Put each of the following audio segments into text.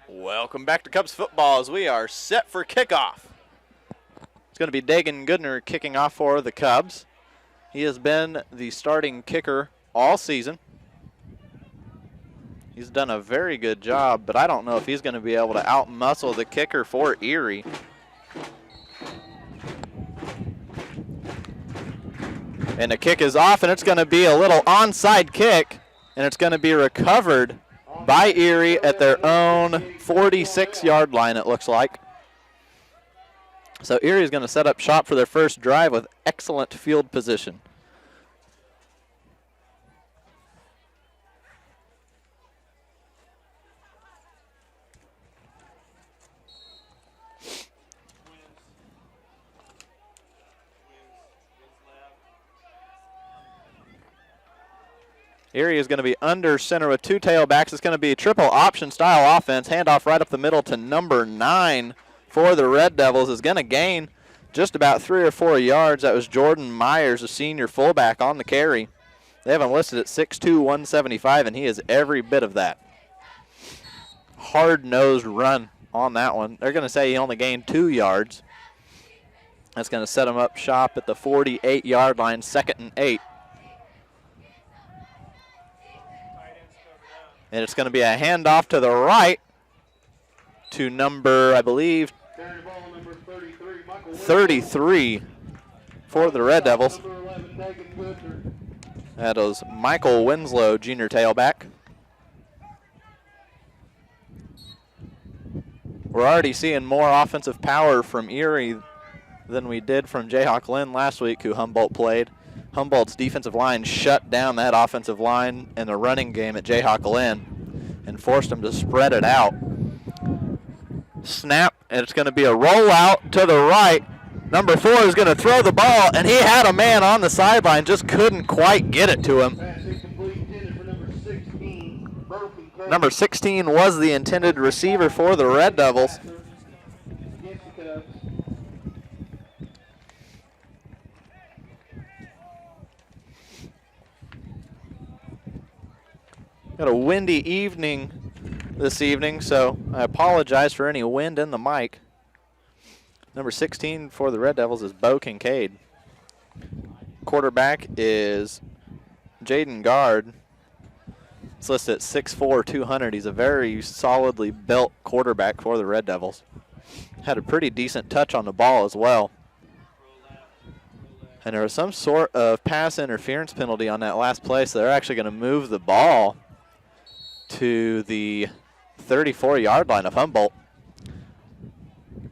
Welcome back to Cubs football as we are set for kickoff. It's going to be Dagan Goodner kicking off for the Cubs. He has been the starting kicker all season. He's done a very good job, but I don't know if he's going to be able to outmuscle the kicker for Erie. And the kick is off, and it's going to be a little onside kick, and it's going to be recovered by Erie at their own 46-yard line, it looks like. So Erie is going to set up shop for their first drive with excellent field position. Erie is going to be under center with two tailbacks. It's going to be a triple option style offense. Handoff right up the middle to number 9 for the Red Devils. Is going to gain just about 3 or 4 yards. That was Jordan Myers, a senior fullback, on the carry. They have him listed at 6'2", 175, and he is every bit of that. Hard-nosed run on that one. They're going to say he only gained 2 yards. That's going to set him up shop at the 48-yard line, 2nd and 8. And it's going to be a handoff to the right to number, I believe, 33 for the Red Devils. That is Michael Winslow, junior tailback. We're already seeing more offensive power from Erie than we did from Jayhawk Lynn last week, who Humboldt played. Humboldt's defensive line shut down that offensive line in the running game at Jayhawk Lynn and forced them to spread it out. Snap, and it's going to be a rollout to the right. Number 4 is going to throw the ball, and he had a man on the sideline, just couldn't quite get it to him. Number 16 was the intended receiver for the Red Devils. Got a windy evening this evening, so I apologize for any wind in the mic. Number 16 for the Red Devils is Bo Kincaid. Quarterback is Jaden Gard. It's listed at 6'4", 200. He's a very solidly built quarterback for the Red Devils. Had a pretty decent touch on the ball as well. And there was some sort of pass interference penalty on that last play, so they're actually going to move the ball to the 34-yard line of Humboldt.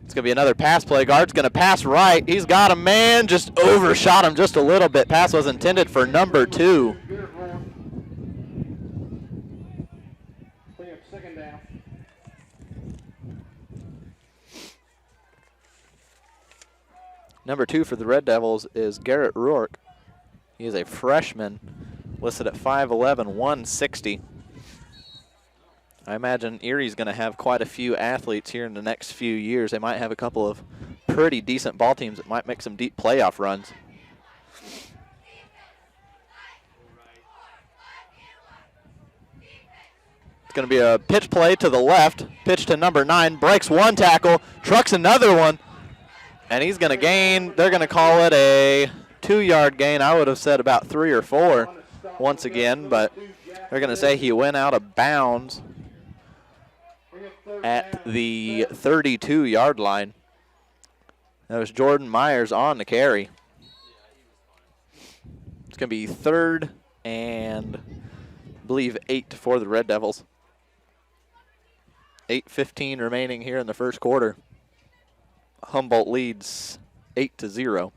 It's going to be another pass play. Guard's going to pass right. He's got a man, just overshot him just a little bit. Pass was intended for number 2. Number 2 for the Red Devils is Garrett Rourke. He is a freshman, listed at 5'11", 160. I imagine Erie's going to have quite a few athletes here in the next few years. They might have a couple of pretty decent ball teams that might make some deep playoff runs. It's going to be a pitch play to the left. Pitch to number 9. Breaks one tackle. Trucks another one. And he's going to gain. They're going to call it a 2-yard gain. I would have said about 3 or 4 once again. But they're going to say he went out of bounds at the 32-yard line. That was Jordan Myers on the carry. It's going to be 3rd and, I believe, 8 for the Red Devils. 8:15 remaining here in the first quarter. Humboldt leads 8-0.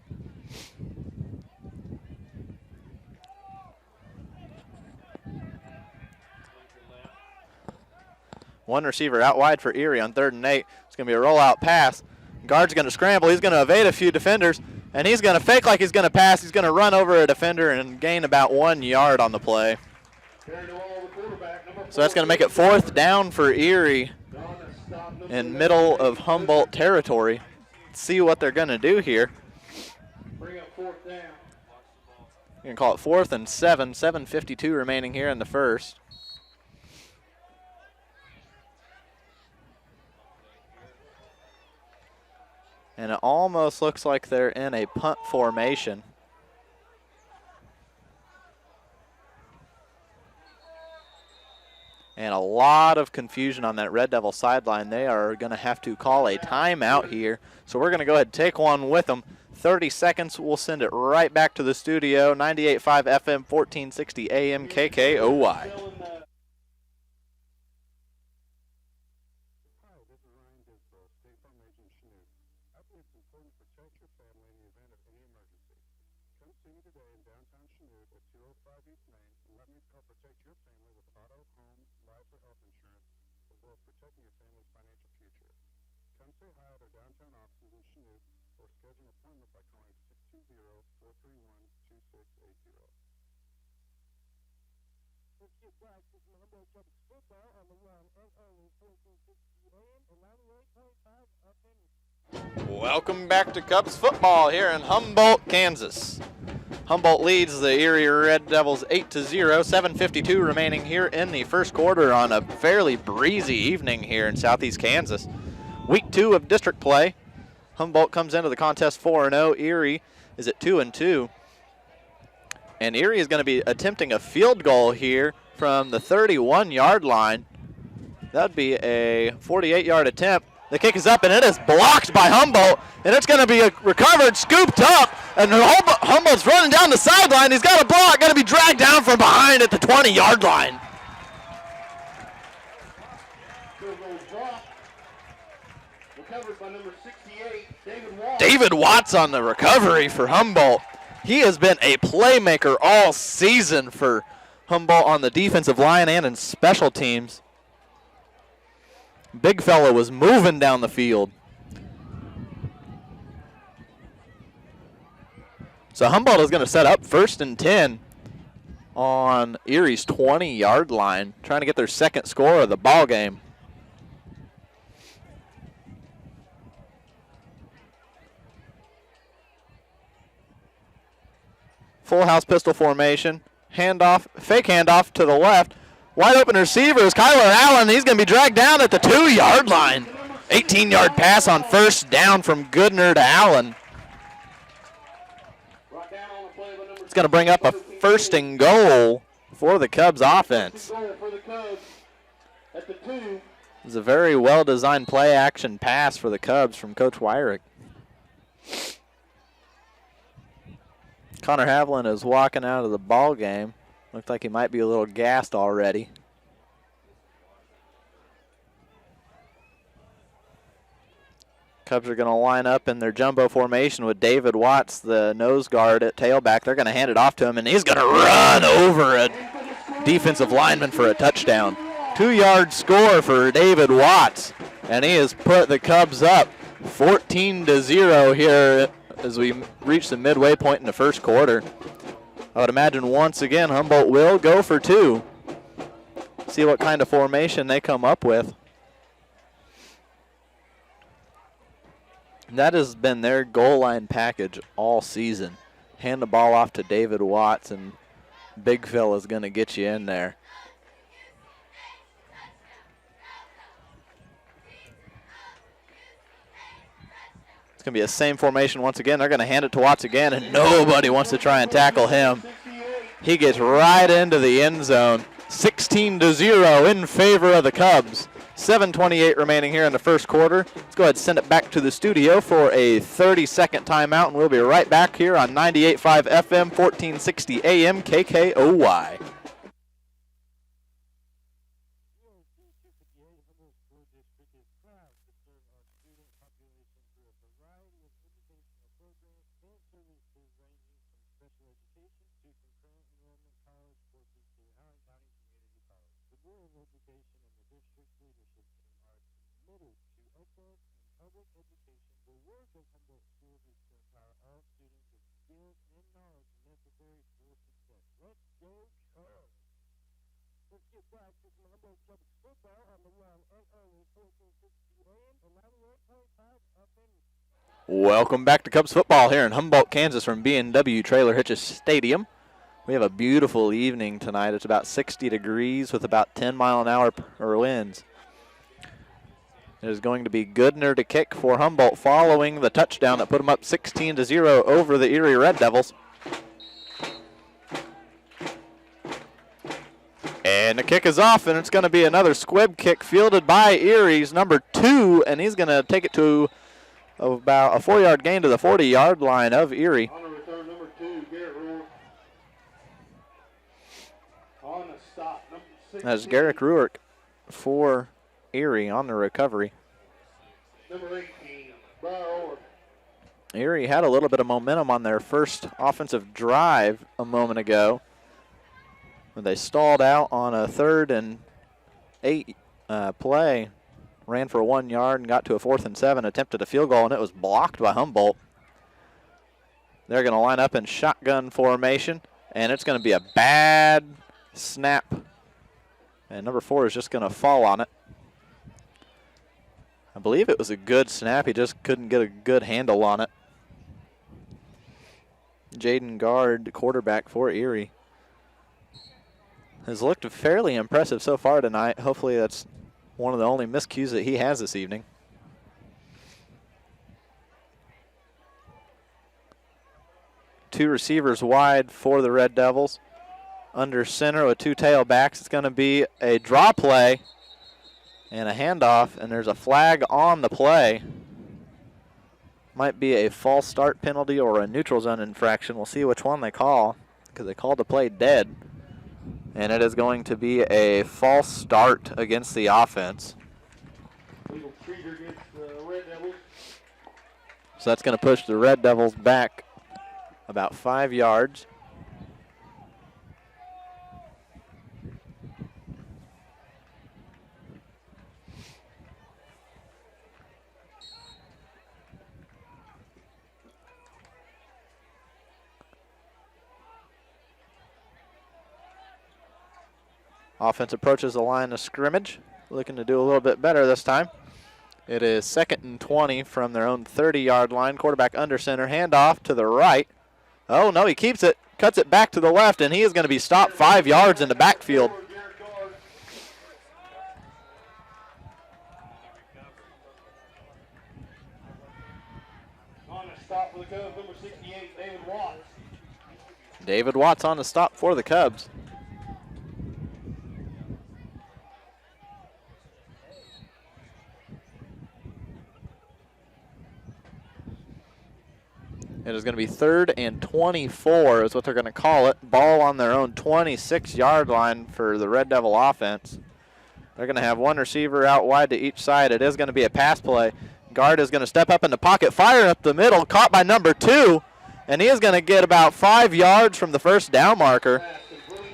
One receiver out wide for Erie on 3rd and 8. It's going to be a rollout pass. Guard's going to scramble. He's going to evade a few defenders, and he's going to fake like he's going to pass. He's going to run over a defender and gain about 1 yard on the play. So that's going to make it 4th down for Erie in middle of Humboldt territory. Let's see what they're going to do here. You're going to call it 4th and 7, 7:52 remaining here in the first. And it almost looks like they're in a punt formation. And a lot of confusion on that Red Devil sideline. They are going to have to call a timeout here. So we're going to go ahead and take one with them. 30 seconds, we'll send it right back to the studio. 98.5 FM, 1460 AM, KKOY. Welcome back to Cubs football here in Humboldt, Kansas. Humboldt leads the Erie Red Devils 8-0, 7:52 remaining here in the first quarter on a fairly breezy evening here in southeast Kansas. Week 2 of district play. Humboldt comes into the contest 4-0. Erie is at 2-2. And Erie is going to be attempting a field goal here from the 31-yard line. That'd be a 48-yard attempt. The kick is up, and it is blocked by Humboldt, and it's going to be recovered, scooped up, and Humboldt's running down the sideline. He's got a block, going to be dragged down from behind at the 20-yard line. Recovered by number 68, David Watts. David Watts on the recovery for Humboldt. He has been a playmaker all season for Humboldt on the defensive line and in special teams. Big fella was moving down the field. So Humboldt is going to set up 1st and 10 on Erie's 20-yard line, trying to get their second score of the ball game. Full house pistol formation. Handoff, fake handoff to the left. Wide open receiver is Kyler Allen. He's going to be dragged down at the 2-yard line. 18-yard pass on 1st down from Goodner to Allen. It's going to bring up a 1st and goal for the Cubs offense. It was a very well-designed play-action pass for the Cubs from Coach Wyrick. Connor Haviland is walking out of the ball game. Looks like he might be a little gassed already. Cubs are going to line up in their jumbo formation with David Watts, the nose guard at tailback. They're going to hand it off to him, and he's going to run over a defensive lineman for a touchdown. 2-yard score for David Watts, and he has put the Cubs up 14-0 here as we reach the midway point in the first quarter. I would imagine once again Humboldt will go for 2. See what kind of formation they come up with. That has been their goal line package all season. Hand the ball off to David Watts, and Big Phil is going to get you in there. It's going to be the same formation once again. They're going to hand it to Watts again, and nobody wants to try and tackle him. He gets right into the end zone. 16-0 in favor of the Cubs. 7:28 remaining here in the first quarter. Let's go ahead and send it back to the studio for a 30-second timeout, and we'll be right back here on 98.5 FM, 1460 AM, KKOY. Welcome back to Cubs football here in Humboldt, Kansas from B&W Trailer Hitches Stadium. We have a beautiful evening tonight. It's about 60 degrees with about 10-mile-an-hour winds. It is going to be Goodner to kick for Humboldt following the touchdown that put them up 16-0 over the Erie Red Devils. And the kick is off, and it's going to be another squib kick fielded by Erie's number 2, and he's going to take it to about a 4-yard gain to the 40-yard line of Erie. On the return, number 2, Garrett Ruhr. On the stop, number 16. That's Garrick Ruark for Erie on the recovery. Number 18, Burrow. Erie had a little bit of momentum on their first offensive drive a moment ago. They stalled out on a 3rd and 8 play, ran for 1 yard and got to a 4th and 7, attempted a field goal, and it was blocked by Humboldt. They're going to line up in shotgun formation, and it's going to be a bad snap. And number 4 is just going to fall on it. I believe it was a good snap. He just couldn't get a good handle on it. Jaden Gard, quarterback for Erie, has looked fairly impressive so far tonight. Hopefully that's one of the only miscues that he has this evening. Two receivers wide for the Red Devils. Under center with 2 tailbacks. It's going to be a draw play and a handoff, and there's a flag on the play. Might be a false start penalty or a neutral zone infraction. We'll see which one they call, because they called the play dead. And it is going to be a false start against the offense. Legal trigger against the Red Devils. So that's going to push the Red Devils back about 5 yards. Offense approaches the line of scrimmage, looking to do a little bit better this time. It is 2nd and 20 from their own 30-yard line. Quarterback under center, handoff to the right. Oh, no, he keeps it, cuts it back to the left, and he is going to be stopped 5 yards in the backfield. On the stop for the Cubs, number 68, David Watts. David Watts on the stop for the Cubs. It is going to be 3rd and 24 is what they're going to call it. Ball on their own 26-yard line for the Red Devil offense. They're going to have one receiver out wide to each side. It is going to be a pass play. Guard is going to step up in the pocket, fire up the middle, caught by number 2, and he is going to get about 5 yards from the first down marker.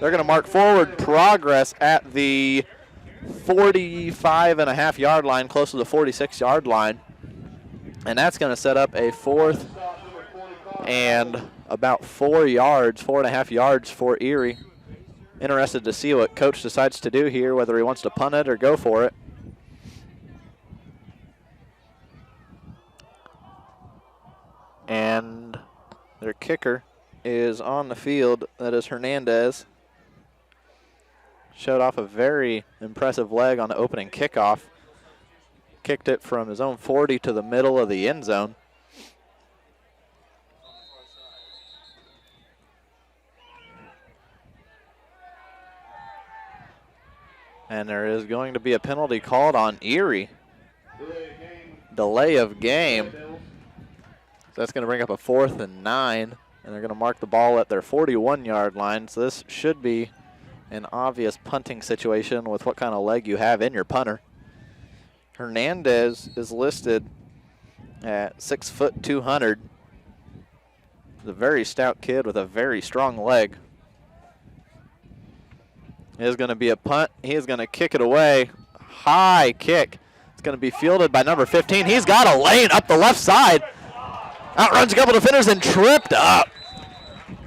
They're going to mark forward progress at the 45.5-yard line, close to the 46-yard line. And that's going to set up a 4th and about 4 yards, 4.5 yards for Erie. Interested to see what coach decides to do here, whether he wants to punt it or go for it. And their kicker is on the field. That is Hernandez. Showed off a very impressive leg on the opening kickoff. Kicked it from his own 40 to the middle of the end zone. And there is going to be a penalty called on Erie. Delay of game. So that's going to bring up a 4th and 9. And they're going to mark the ball at their 41-yard line. So this should be an obvious punting situation with what kind of leg you have in your punter. Hernandez is listed at 6 foot 200. He's a very stout kid with a very strong leg. It is going to be a punt. He is going to kick it away. High kick. It's going to be fielded by number 15. He's got a lane up the left side. Outruns a couple defenders and tripped up.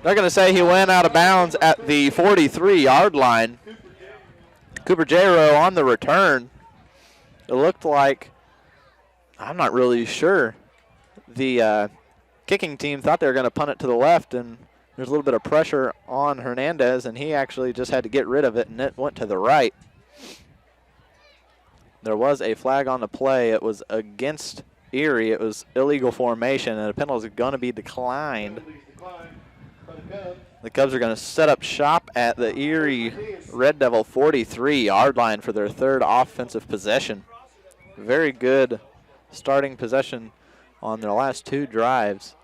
They're going to say he went out of bounds at the 43-yard line. Cooper J-Rowe on the return. It looked like, I'm not really sure, the kicking team thought they were going to punt it to the left, and There's a little bit of pressure on Hernandez, and he actually just had to get rid of it, and it went to the right. There was a flag on the play. It was against Erie. It was illegal formation, and a penalty is going to be declined. The Cubs are going to set up shop at the Erie Red Devil 43-yard line for their third offensive possession. Very good starting possession on their last two drives.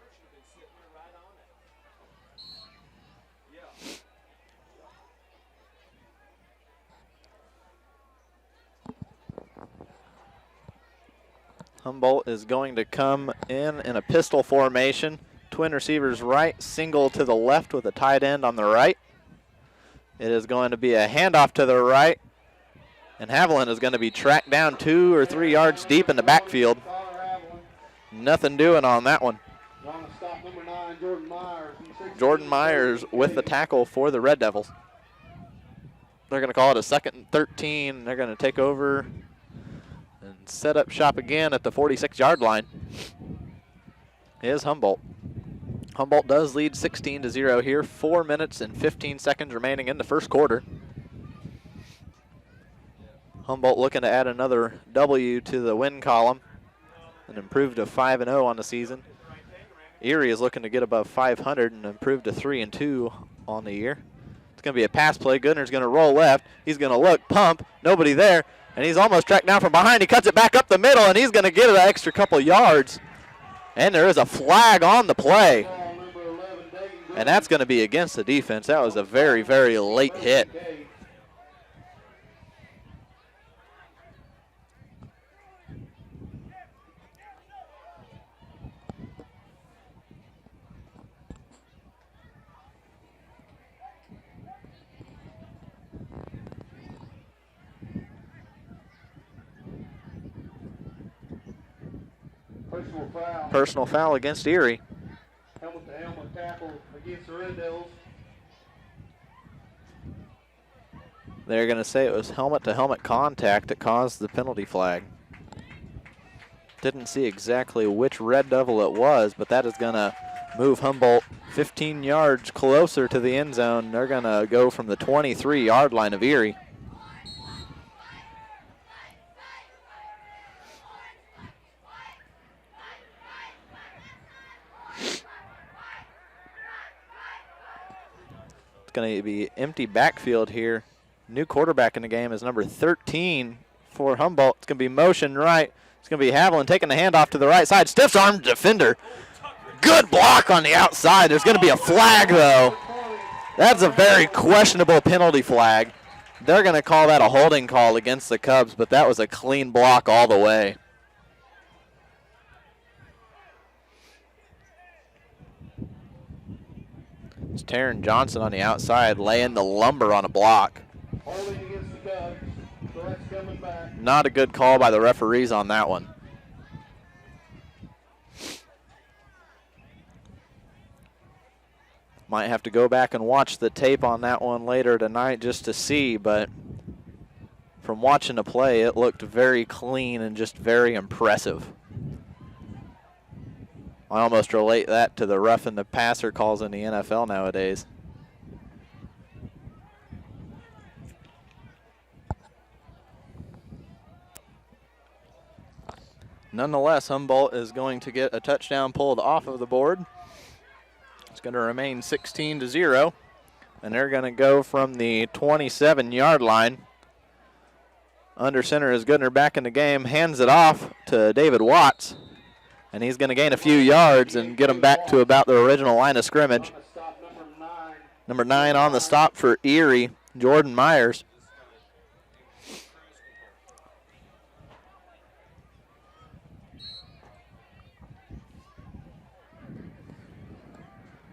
Humboldt is going to come in a pistol formation. Twin receivers right, single to the left with a tight end on the right. It is going to be a handoff to the right, and Haviland is going to be tracked down 2 or 3 yards deep in the backfield. Nothing doing on that one. Jordan Myers with the tackle for the Red Devils. They're going to call it a 2nd and 13. They're going to take over and set up shop again at the 46-yard line. Is Humboldt. Humboldt does lead 16-0 here. 4 minutes and 15 seconds remaining in the first quarter. Humboldt looking to add another W to the win column and improve to 5-0 on the season. Erie is looking to get above 500 and improve to 3-2 on the year. It's going to be a pass play. Goodner's going to roll left. He's going to look, pump, nobody there, and he's almost tracked down from behind. He cuts it back up the middle, and he's going to get an extra couple yards. And there is a flag on the play. And that's going to be against the defense. That was a very, very late hit. Personal foul against Erie. Helmet tackle against the Red Devils. They're going to say it was helmet-to-helmet contact that caused the penalty flag. Didn't see exactly which Red Devil it was, but that is going to move Humboldt 15 yards closer to the end zone. They're going to go from the 23-yard line of Erie. It's going to be empty backfield here. New quarterback in the game is number 13 for Humboldt. It's going to be motion right. It's going to be Haviland taking the handoff to the right side. Stiff arm defender. Good block on the outside. There's going to be a flag, though. That's a very questionable penalty flag. They're going to call that a holding call against the Cubs, but that was a clean block all the way. It's Taryn Johnson on the outside laying the lumber on a block. Not a good call by the referees on that one. Might have to go back and watch the tape on that one later tonight just to see, but from watching the play, it looked very clean and just very impressive. I almost relate that to the roughing the passer calls in the NFL nowadays. Nonetheless, Humboldt is going to get a touchdown pulled off of the board. It's going to remain 16-0, and they're going to go from the 27-yard line. Under center is Goodner back in the game, hands it off to David Watts, and he's going to gain a few yards and get them back to about the original line of scrimmage. Number 9 on the stop for Erie, Jordan Myers.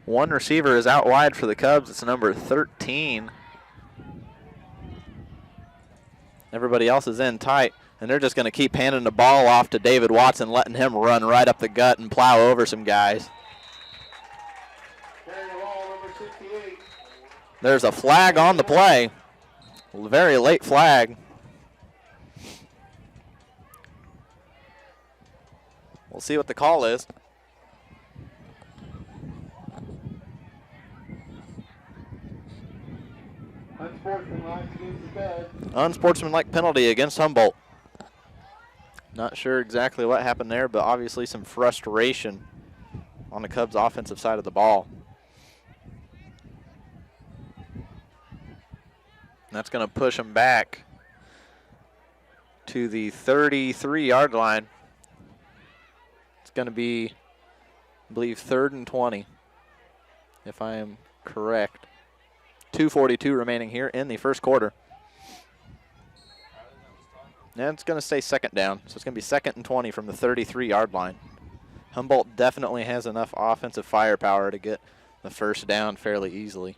One receiver is out wide for the Cubs. It's number 13. Everybody else is in tight, and they're just going to keep handing the ball off to David Watson, letting him run right up the gut and plow over some guys. There's a flag on the play. Very late flag. We'll see what the call is. Unsportsmanlike against the Cubs. Unsportsmanlike penalty against Humboldt. Not sure exactly what happened there, but obviously some frustration on the Cubs' offensive side of the ball. And that's going to push them back to the 33-yard line. It's going to be, I believe, 3rd and 20, if I am correct. 2:42 remaining here in the first quarter. And it's going to stay second down, so it's going to be 2nd and 20 from the 33-yard line. Humboldt definitely has enough offensive firepower to get the first down fairly easily.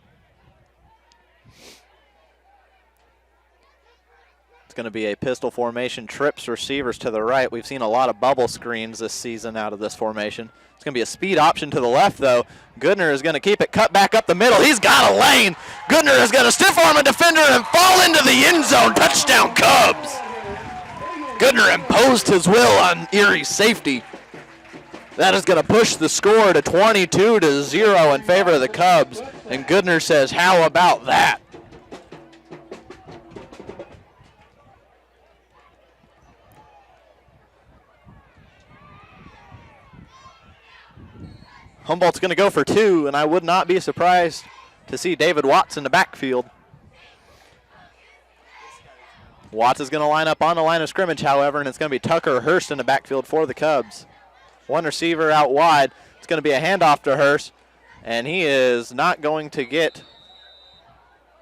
It's going to be a pistol formation, trips receivers to the right. We've seen a lot of bubble screens this season out of this formation. It's going to be a speed option to the left, though. Goodner is going to keep it cut back up the middle. He's got a lane. Goodner is going to stiff arm a defender and fall into the end zone. Touchdown, Cubs. Goodner imposed his will on Erie's safety. That is going to push the score to 22-0 in favor of the Cubs. And Goodner says, how about that? Humboldt's going to go for 2, and I would not be surprised to see David Watts in the backfield. Watts is going to line up on the line of scrimmage, however, and it's going to be Tucker Hurst in the backfield for the Cubs. One receiver out wide. It's going to be a handoff to Hurst, and he is not going to get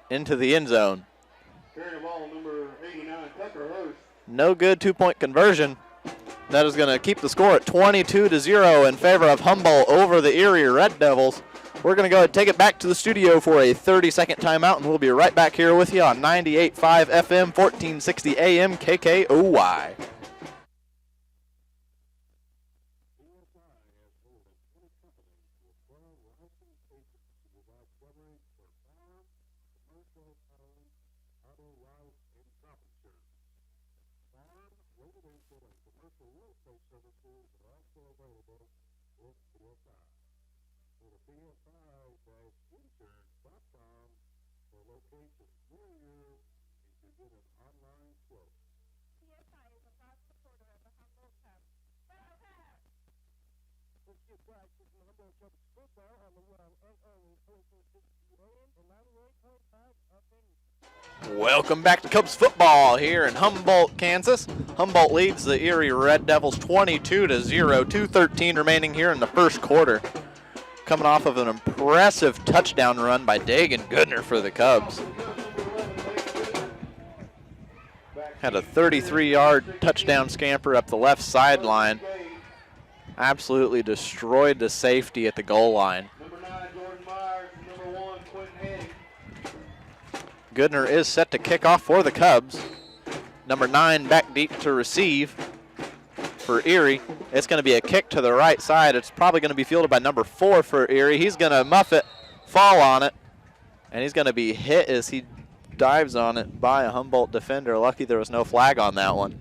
into the end zone. Carrying the ball, number 89, Tucker Hurst. No good two-point conversion. That is going to keep the score at 22-0 in favor of Humboldt over the Erie Red Devils. We're going to go ahead and take it back to the studio for a 30-second timeout, and we'll be right back here with you on 98.5 FM, 1460 AM, KKOY. Welcome back to Cubs football here in Humboldt, Kansas. Humboldt leads the Erie Red Devils 22-0, 2:13 remaining here in the first quarter. Coming off of an impressive touchdown run by Dagan Goodner for the Cubs. Had a 33-yard touchdown scamper up the left sideline. Absolutely destroyed the safety at the goal line. Goodner is set to kick off for the Cubs. Number 9 back deep to receive for Erie. It's going to be a kick to the right side. It's probably going to be fielded by number 4 for Erie. He's going to muff it, fall on it, and he's going to be hit as he dives on it by a Humboldt defender. Lucky there was no flag on that one.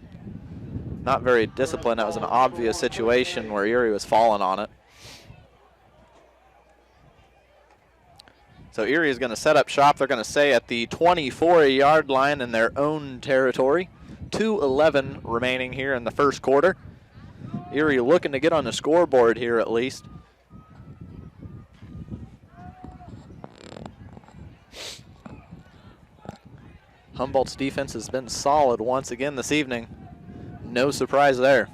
Not very disciplined. That was an obvious situation where Erie was falling on it. So Erie is going to set up shop. They're going to stay at the 24-yard line in their own territory. 2:11 remaining here in the first quarter. Erie looking to get on the scoreboard here at least. Humboldt's defense has been solid once again this evening. No surprise there.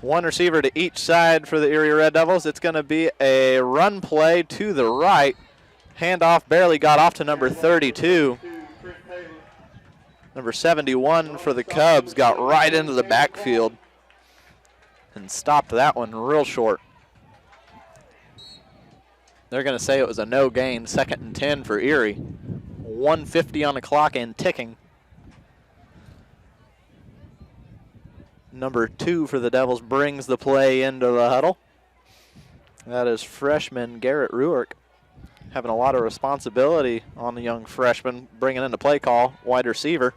One receiver to each side for the Erie Red Devils. It's going to be a run play to the right. Handoff barely got off to number 32. Number 71 for the Cubs got right into the backfield and stopped that one real short. They're going to say it was a no gain. 2nd and 10 for Erie. 1:50 on the clock and ticking. Number 2 for the Devils brings the play into the huddle. That is freshman Garrett Ruark, having a lot of responsibility on the young freshman, bringing in the play call, wide receiver.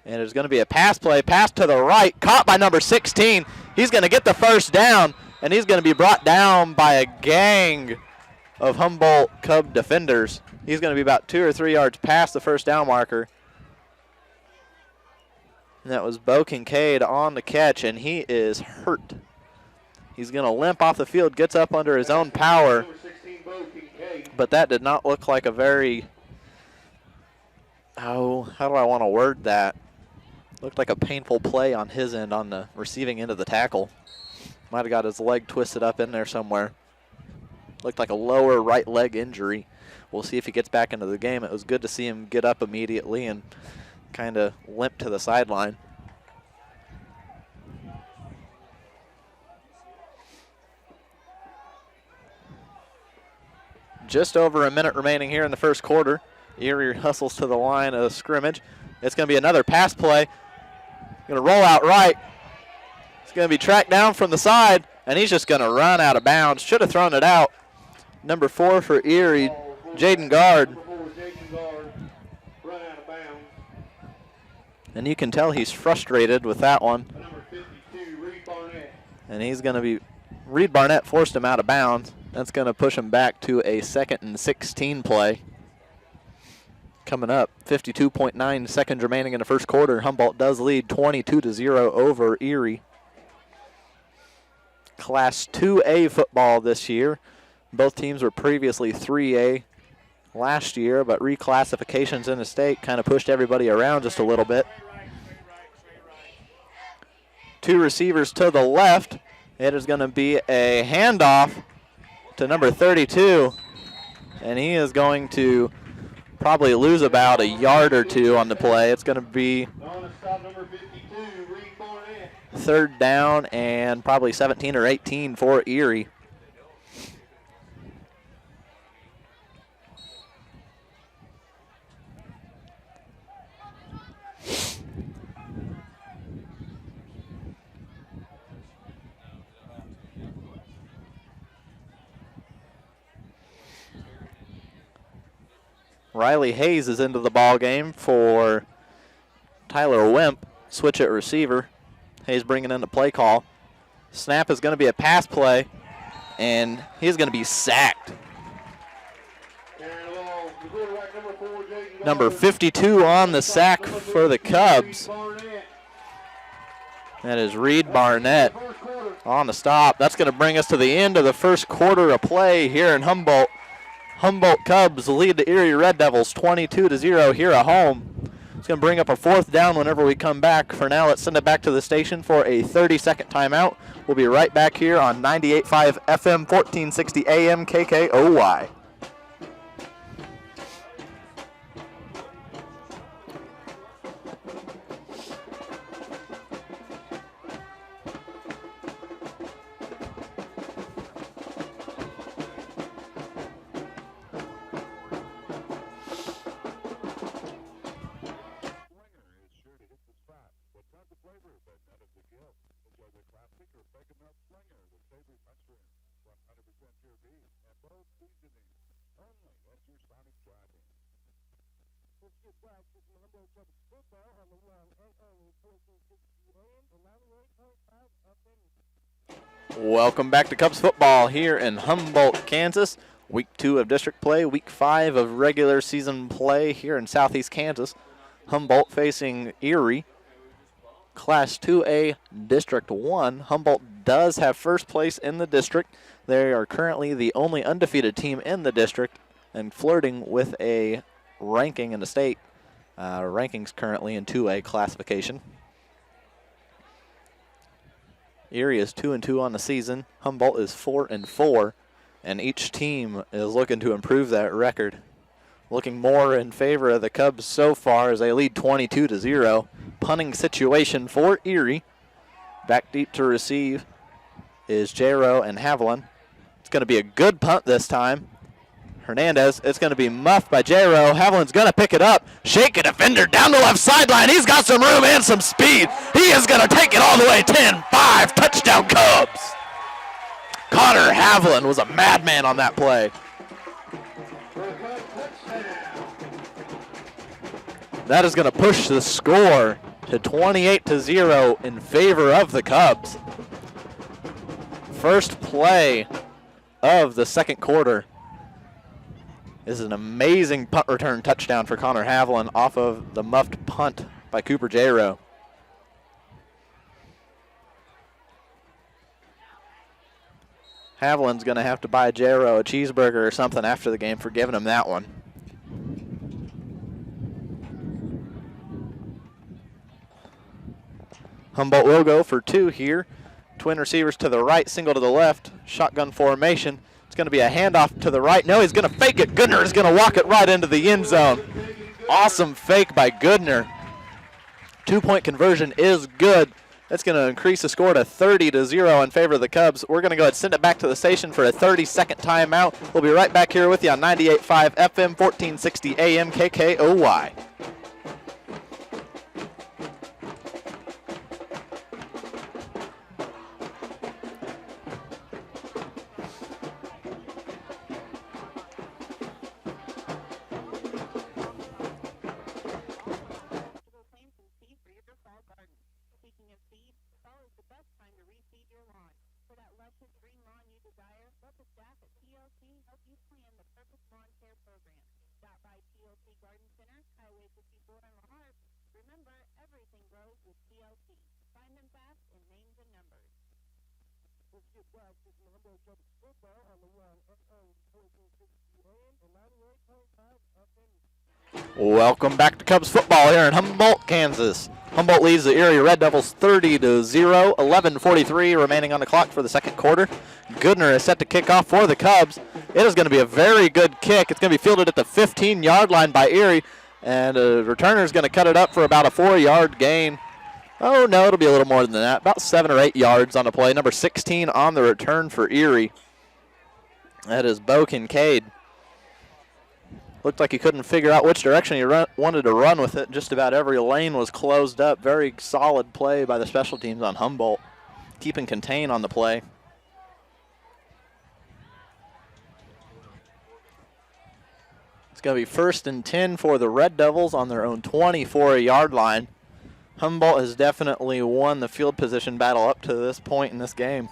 And it's going to be a pass play, pass to the right, caught by number 16. He's going to get the first down, and he's going to be brought down by a gang of Humboldt Cub defenders. He's going to be about 2 or 3 yards past the first down marker. And that was Bo Kincaid on the catch, and he is hurt. He's going to limp off the field, gets up under his own power. But that did not look like a very, how do I want to word that? Looked like a painful play on his end on the receiving end of the tackle. Might have got his leg twisted up in there somewhere. Looked like a lower right leg injury. We'll see if he gets back into the game. It was good to see him get up immediately and kind of limp to the sideline. Just over a minute remaining here in the first quarter. Erie hustles to the line of scrimmage. It's going to be another pass play. Going to roll out right. It's going to be tracked down from the side, and he's just going to run out of bounds. Should have thrown it out. Number 4 for Erie, Jaden Guard. And you can tell he's frustrated with that one. And he's going to be, Reed Barnett forced him out of bounds. That's going to push him back to a 2nd and 16 play. Coming up, 52.9 seconds remaining in the first quarter. Humboldt does lead 22-0 over Erie. Class 2A football this year. Both teams were previously 3A last year, but reclassifications in the state kind of pushed everybody around just a little bit. 2 receivers to the left. It is going to be a handoff to number 32, and he is going to probably lose about a yard or 2 on the play. It's going to be 3rd down and probably 17 or 18 for Erie. Riley Hayes is into the ball game for Tyler Wimp. Switch at receiver. Hayes bringing in the play call. Snap is going to be a pass play, and he's going to be sacked. Number 52 on the sack for the Cubs. That is Reed Barnett on the stop. That's going to bring us to the end of the first quarter of play here in Humboldt. Humboldt Cubs lead the Erie Red Devils 22-0 here at home. It's going to bring up a 4th down whenever we come back. For now, let's send it back to the station for a 30-second timeout. We'll be right back here on 98.5 FM, 1460 AM, KKOY. Welcome back to Cubs football here in Humboldt, Kansas. Week 2 of district play, week 5 of regular season play here in southeast Kansas. Humboldt facing Erie. Class 2A District 1. Humboldt does have first place in the district. They are currently the only undefeated team in the district and flirting with a ranking in the state. Rankings currently in 2A classification. Erie is 2-2 on the season. Humboldt is 4-4, and each team is looking to improve that record. Looking more in favor of the Cubs so far as they lead 22-0. Punting situation for Erie. Back deep to receive is J-Row and Haviland. It's going to be a good punt this time. Hernandez, it's going to be muffed by J-Row. Haviland's going to pick it up. Shake a defender down the left sideline. He's got some room and some speed. He is going to take it all the way. 10-5, touchdown Cubs. Connor Haviland was a madman on that play. That is going to push the score to 28-0 in favor of the Cubs. First play of the second quarter. This is an amazing punt return touchdown for Connor Haviland off of the muffed punt by Cooper J-Rowe. Haviland's going to have to buy J-Rowe a cheeseburger or something after the game for giving him that one. Humboldt will go for 2 here. Twin receivers to the right, single to the left. Shotgun formation. It's going to be a handoff to the right. No, he's going to fake it. Goodner is going to walk it right into the end zone. Awesome fake by Goodner. 2-point conversion is good. That's going to increase the score to 30-0 in favor of the Cubs. We're going to go ahead and send it back to the station for a 30-second timeout. We'll be right back here with you on 98.5 FM, 1460 AM, KKOY. Welcome back to Cubs football here in Humboldt, Kansas. Humboldt leads the Erie Red Devils 30-0, 11:43 remaining on the clock for the second quarter. Goodner is set to kick off for the Cubs. It is going to be a very good kick. It's going to be fielded at the 15-yard line by Erie, and a returner is going to cut it up for about a 4-yard gain. Oh, no, it'll be a little more than that, about 7 or 8 yards on the play. Number 16 on the return for Erie. That is Bo Kincaid. Looked like he couldn't figure out which direction he wanted to run with it. Just about every lane was closed up. Very solid play by the special teams on Humboldt, keeping contain on the play. It's going to be 1st and 10 for the Red Devils on their own 24-yard line. Humboldt has definitely won the field position battle up to this point in this game.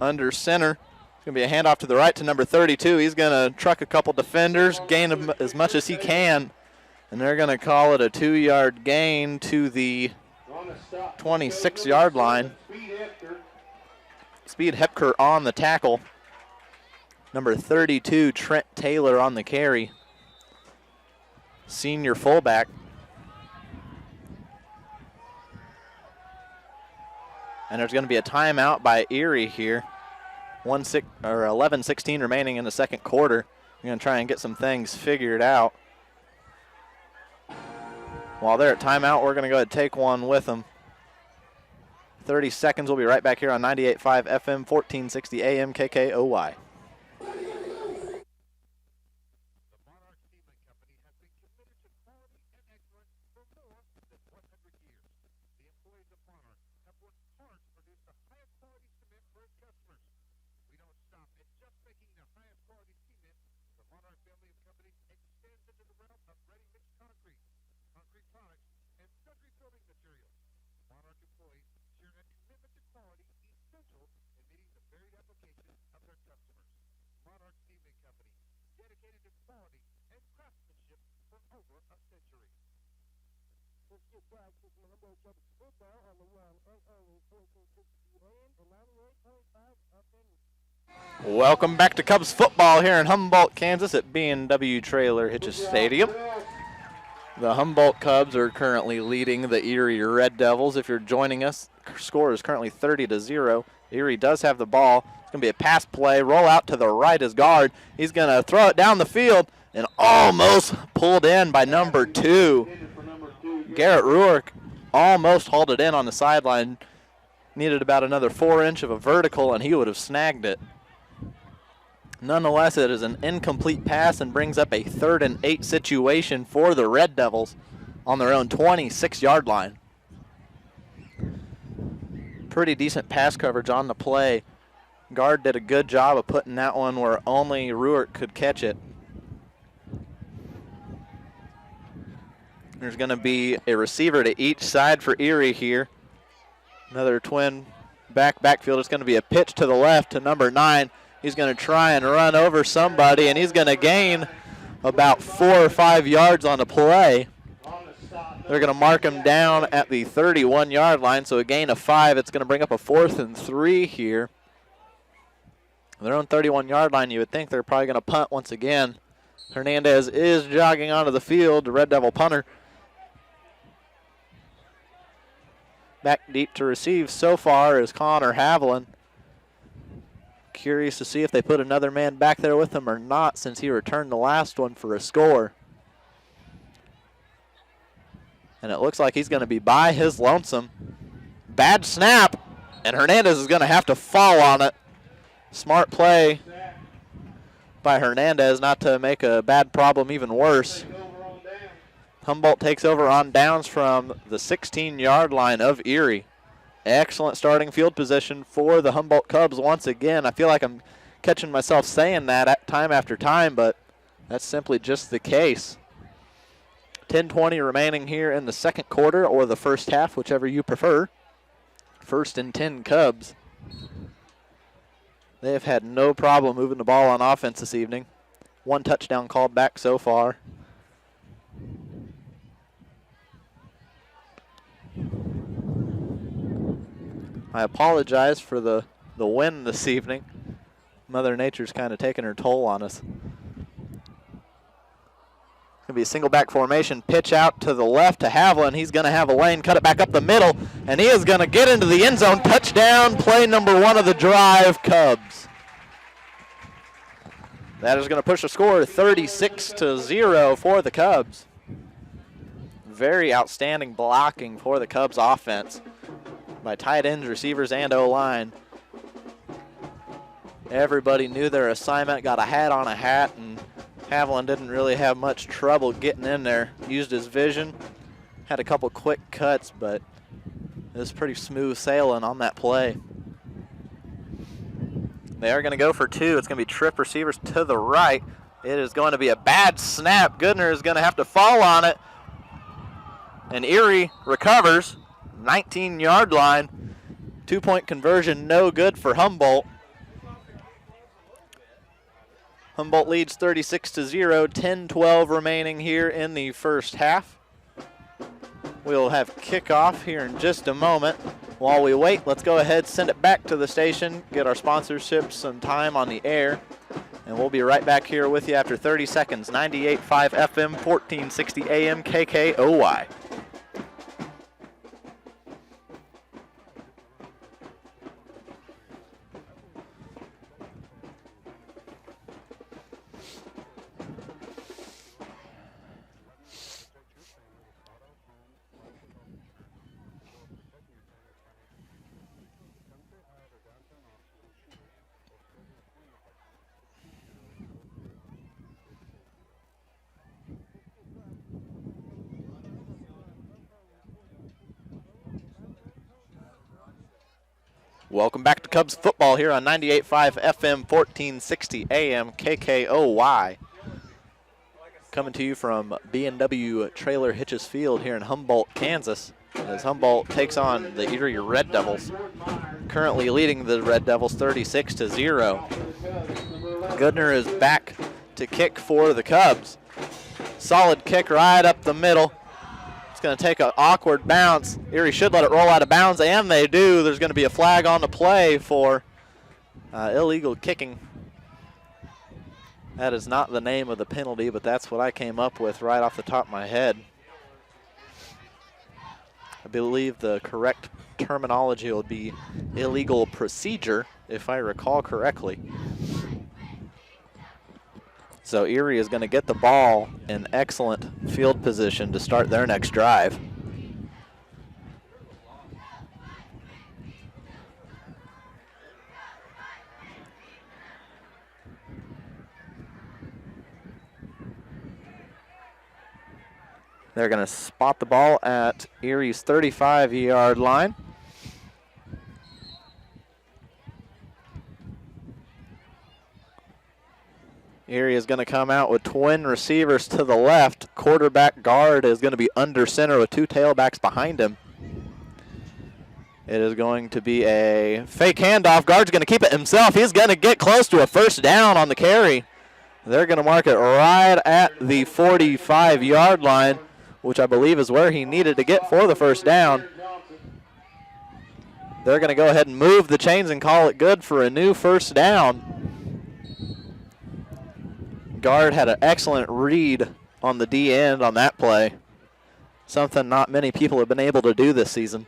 Under center. It's going to be a handoff to the right to number 32. He's going to truck a couple defenders, gain as much as he can, and they're going to call it a 2-yard gain to the 26-yard line. Speed Hepker on the tackle. Number 32, Trent Taylor on the carry. Senior fullback. And there's going to be a timeout by Erie here. 11:16 remaining in the second quarter. We're going to try and get some things figured out. While they're at timeout, we're going to go ahead and take one with them. 30 seconds. We'll be right back here on 98.5 FM, 1460 AM, KKOY. Welcome back to Cubs football here in Humboldt, Kansas at B&W Trailer Hitches Stadium. The Humboldt Cubs are currently leading the Erie Red Devils. If you're joining us, score is currently 30-0. Erie does have the ball. It's going to be a pass play. Roll out to the right as guard. He's going to throw it down the field and almost pulled in by number 2. Garrett Ruark almost hauled it in on the sideline. Needed about another 4 inch of a vertical, and he would have snagged it. Nonetheless, it is an incomplete pass and brings up a 3rd and 8 situation for the Red Devils on their own 26-yard line. Pretty decent pass coverage on the play. Guard did a good job of putting that one where only Ruark could catch it. There's going to be a receiver to each side for Erie here. Another twin backfield. It's going to be a pitch to the left to number 9. He's going to try and run over somebody, and he's going to gain about 4 or 5 yards on the play. They're going to mark him down at the 31-yard line, so a gain of 5. It's going to bring up a 4th and 3 here. Their own 31-yard line, you would think they're probably going to punt once again. Hernandez is jogging onto the field, the Red Devil punter. Back deep to receive so far is Connor Haviland. Curious to see if they put another man back there with him or not, since he returned the last one for a score. And it looks like he's going to be by his lonesome. Bad snap, and Hernandez is going to have to fall on it. Smart play by Hernandez not to make a bad problem even worse. Humboldt takes over on downs from the 16-yard line of Erie. Excellent starting field position for the Humboldt Cubs once again. I feel like I'm catching myself saying that time after time, but that's simply just the case. 10:20 remaining here in the second quarter, or the first half, whichever you prefer. 1st and 10 Cubs. They have had no problem moving the ball on offense this evening. 1 touchdown called back so far. I apologize for the wind this evening. Mother Nature's kind of taking her toll on us. It's going to be a single back formation. Pitch out to the left to Haviland. He's going to have a lane, cut it back up the middle, and he is going to get into the end zone. Touchdown, play number 1 of the drive, Cubs. That is going to push the score 36-0 for the Cubs. Very outstanding blocking for the Cubs offense by tight ends, receivers, and O-line. Everybody knew their assignment, got a hat on a hat, and Haviland didn't really have much trouble getting in there. Used his vision, had a couple quick cuts, but it was pretty smooth sailing on that play. They are going to go for 2. It's going to be trip receivers to the right. It is going to be a bad snap. Goodner is going to have to fall on it. And Erie recovers. 19-yard line. 2-point conversion, no good for Humboldt. Humboldt leads 36-0. 10-12 remaining here in the first half. We'll have kickoff here in just a moment. While we wait, let's go ahead, send it back to the station, get our sponsorships some time on the air, and we'll be right back here with you after 30 seconds. 98.5 FM, 1460 AM, KKOY. Welcome back to Cubs football here on 98.5 FM, 1460 AM, KKOY. Coming to you from B&W Trailer Hitches Field here in Humboldt, Kansas, as Humboldt takes on the Erie Red Devils. Currently leading the Red Devils 36-0. Goodner is back to kick for the Cubs. Solid kick right up the middle. Going to take an awkward bounce. Erie should let it roll out of bounds, and they do. There's going to be a flag on the play for illegal kicking. That is not the name of the penalty, but that's what I came up with right off the top of my head. I believe the correct terminology will be illegal procedure, if I recall correctly. So Erie is going to get the ball in excellent field position to start their next drive. They're going to spot the ball at Erie's 35-yard line. Erie is going to come out with twin receivers to the left. Quarterback guard is going to be under center with 2 tailbacks behind him. It is going to be a fake handoff. Guard's going to keep it himself. He's going to get close to a first down on the carry. They're going to mark it right at the 45-yard line, which I believe is where he needed to get for the first down. They're going to go ahead and move the chains and call it good for a new first down. Guard had an excellent read on the D end on that play. Something not many people have been able to do this season.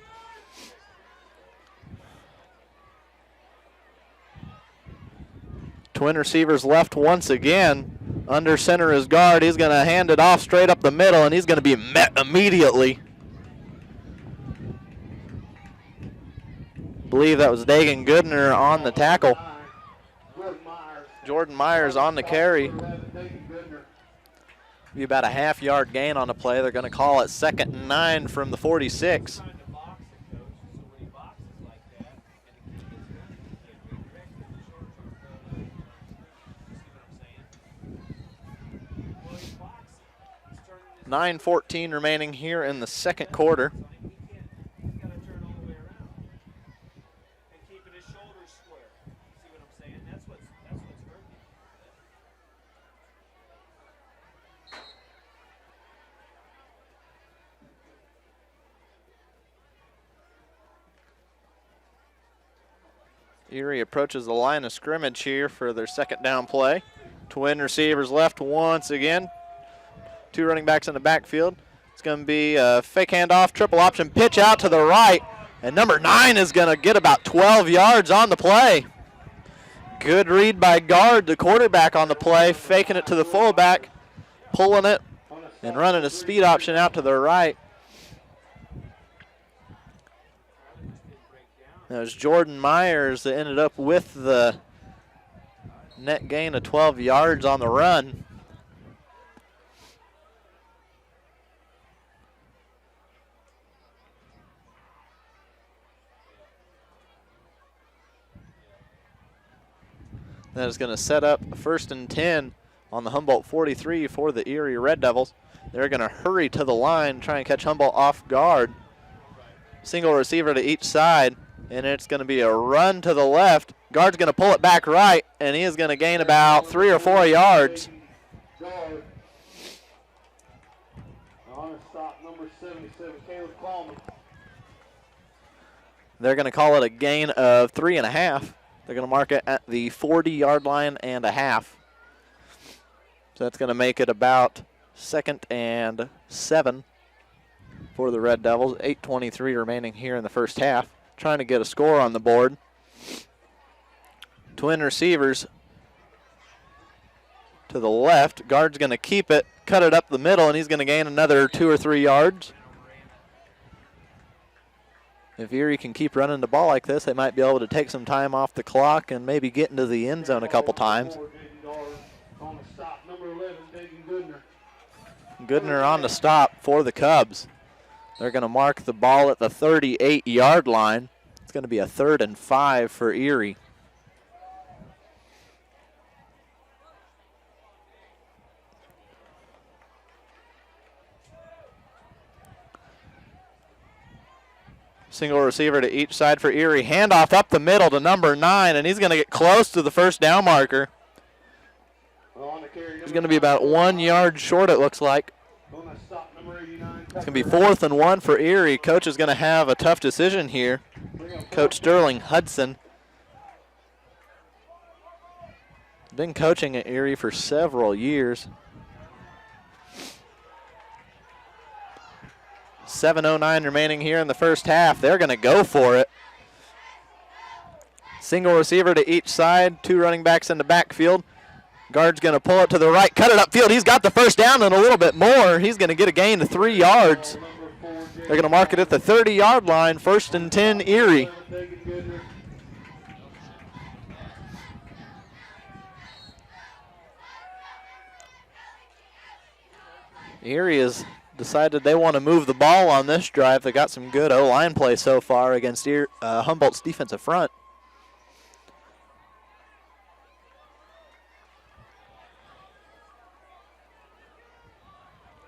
Twin receivers left once again. Under center is Guard. He's going to hand it off straight up the middle, and he's going to be met immediately. I believe that was Dagan Goodner on the tackle. Jordan Myers on the carry. Be about a half-yard gain on the play. They're going to call it 2nd and 9 from the 46. $9:14 remaining here in the second quarter. Erie approaches the line of scrimmage here for their second down play. Twin receivers left once again. Two running backs in the backfield. It's going to be a fake handoff, triple option pitch out to the right. And number 9 is going to get about 12 yards on the play. Good read by Guard, the quarterback on the play, faking it to the fullback, pulling it, and running a speed option out to the right. That was Jordan Myers that ended up with the net gain of 12 yards on the run. That is going to set up 1st and 10 on the Humboldt 43 for the Erie Red Devils. They're going to hurry to the line, try and catch Humboldt off guard. Single receiver to each side, and it's going to be a run to the left. Guard's going to pull it back right, and he is going to gain about 3 or 4 yards. On a stop, number 77, Caleb Coleman. They're going to call it a gain of 3.5. They're going to mark it at the 40-yard line and a half. So that's going to make it about 2nd and 7 for the Red Devils. 8:23 remaining here in the first half. Trying to get a score on the board. Twin receivers to the left. Guard's going to keep it, cut it up the middle, and he's going to gain another 2 or 3 yards. If Erie can keep running the ball like this, they might be able to take some time off the clock and maybe get into the end zone a couple times. Goodner on the stop for the Cubs. They're going to mark the ball at the 38-yard line. It's going to be a 3rd and 5 for Erie. Single receiver to each side for Erie. Handoff up the middle to number 9, and he's going to get close to the first down marker. He's going to be about 1 yard short, it looks like. It's going to be 4th and 1 for Erie. Coach is going to have a tough decision here. Coach Sterling Hudson. Been coaching at Erie for several years. 7:09 remaining here in the first half. They're going to go for it. Single receiver to each side. 2 running backs in the backfield. Guard's going to pull it to the right, cut it upfield. He's got the first down and a little bit more. He's going to get a gain of 3 yards. They're going to mark it at the 30-yard line. 1st and 10, Erie. Erie has decided they want to move the ball on this drive. They got some good O-line play so far against Humboldt's defensive front.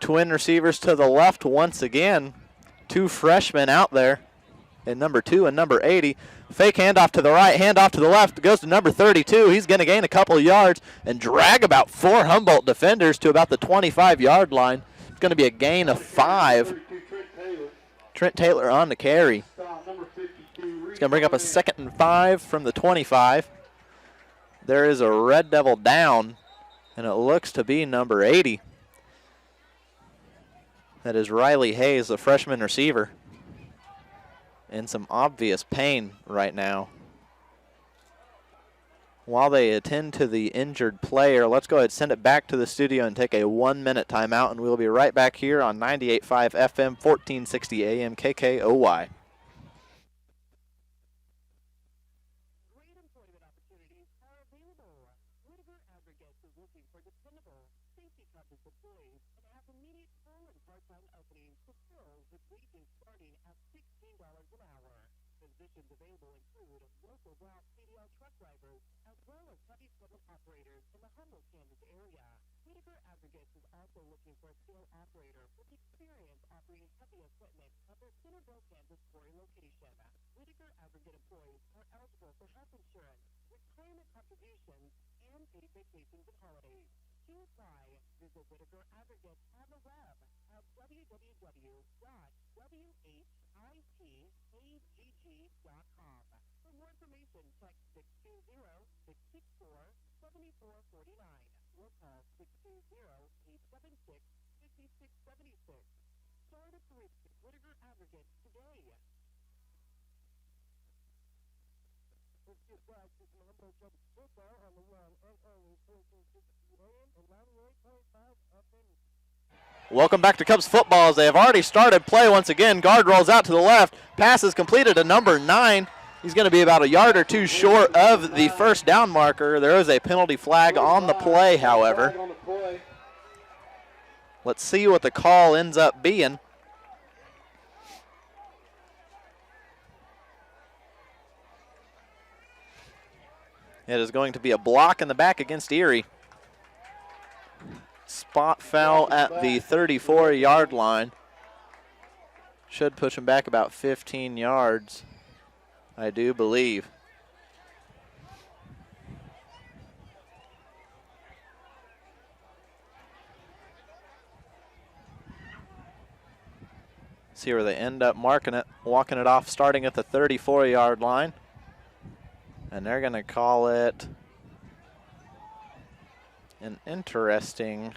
Twin receivers to the left once again. 2 freshmen out there. and number 2 and number 80. Fake handoff to the right, handoff to the left, goes to number 32. He's going to gain a couple of yards and drag about 4 Humboldt defenders to about the 25-yard line. It's going to be a gain of 5. Trent Taylor on the carry. It's going to bring up a 2nd and 5 from the 25. There is a Red Devil down, and it looks to be number 80. That is Riley Hayes, the freshman receiver, in some obvious pain right now. While they attend to the injured player, let's go ahead and send it back to the studio and take a 1-minute timeout, and we'll be right back here on 98.5 FM, 1460 AM, KKOY. Available include local route CDL truck drivers, as well as heavy equipment operators in the Humboldt, Kansas area. Whitaker Aggregates is also looking for a skilled operator with experience operating heavy equipment at their Centerville, Kansas quarry location. Whitaker Aggregate employees are eligible for health insurance, retirement contributions, and paid vacations and holidays. To apply, visit Whitaker Aggregates on the web at www.whitagg.com. For more information, text 620-664-7449 or call 620-876-5676. Start a career with Whitaker Aggregates today. Let's get back to some Humboldt Jump football on the run and early 1460 AM and 98.5 FM. Welcome back to Cubs football as they have already started play once again. Guard rolls out to the left. Pass is completed to number 9. He's going to be about a yard or two short of the first down marker. There is a penalty flag on the play, however. Let's see what the call ends up being. It is going to be a block in the back against Erie. Spot foul at the 34-yard line. Should push him back about 15 yards, I do believe. See where they end up marking it, walking it off, starting at the 34-yard line. And they're going to call it an interesting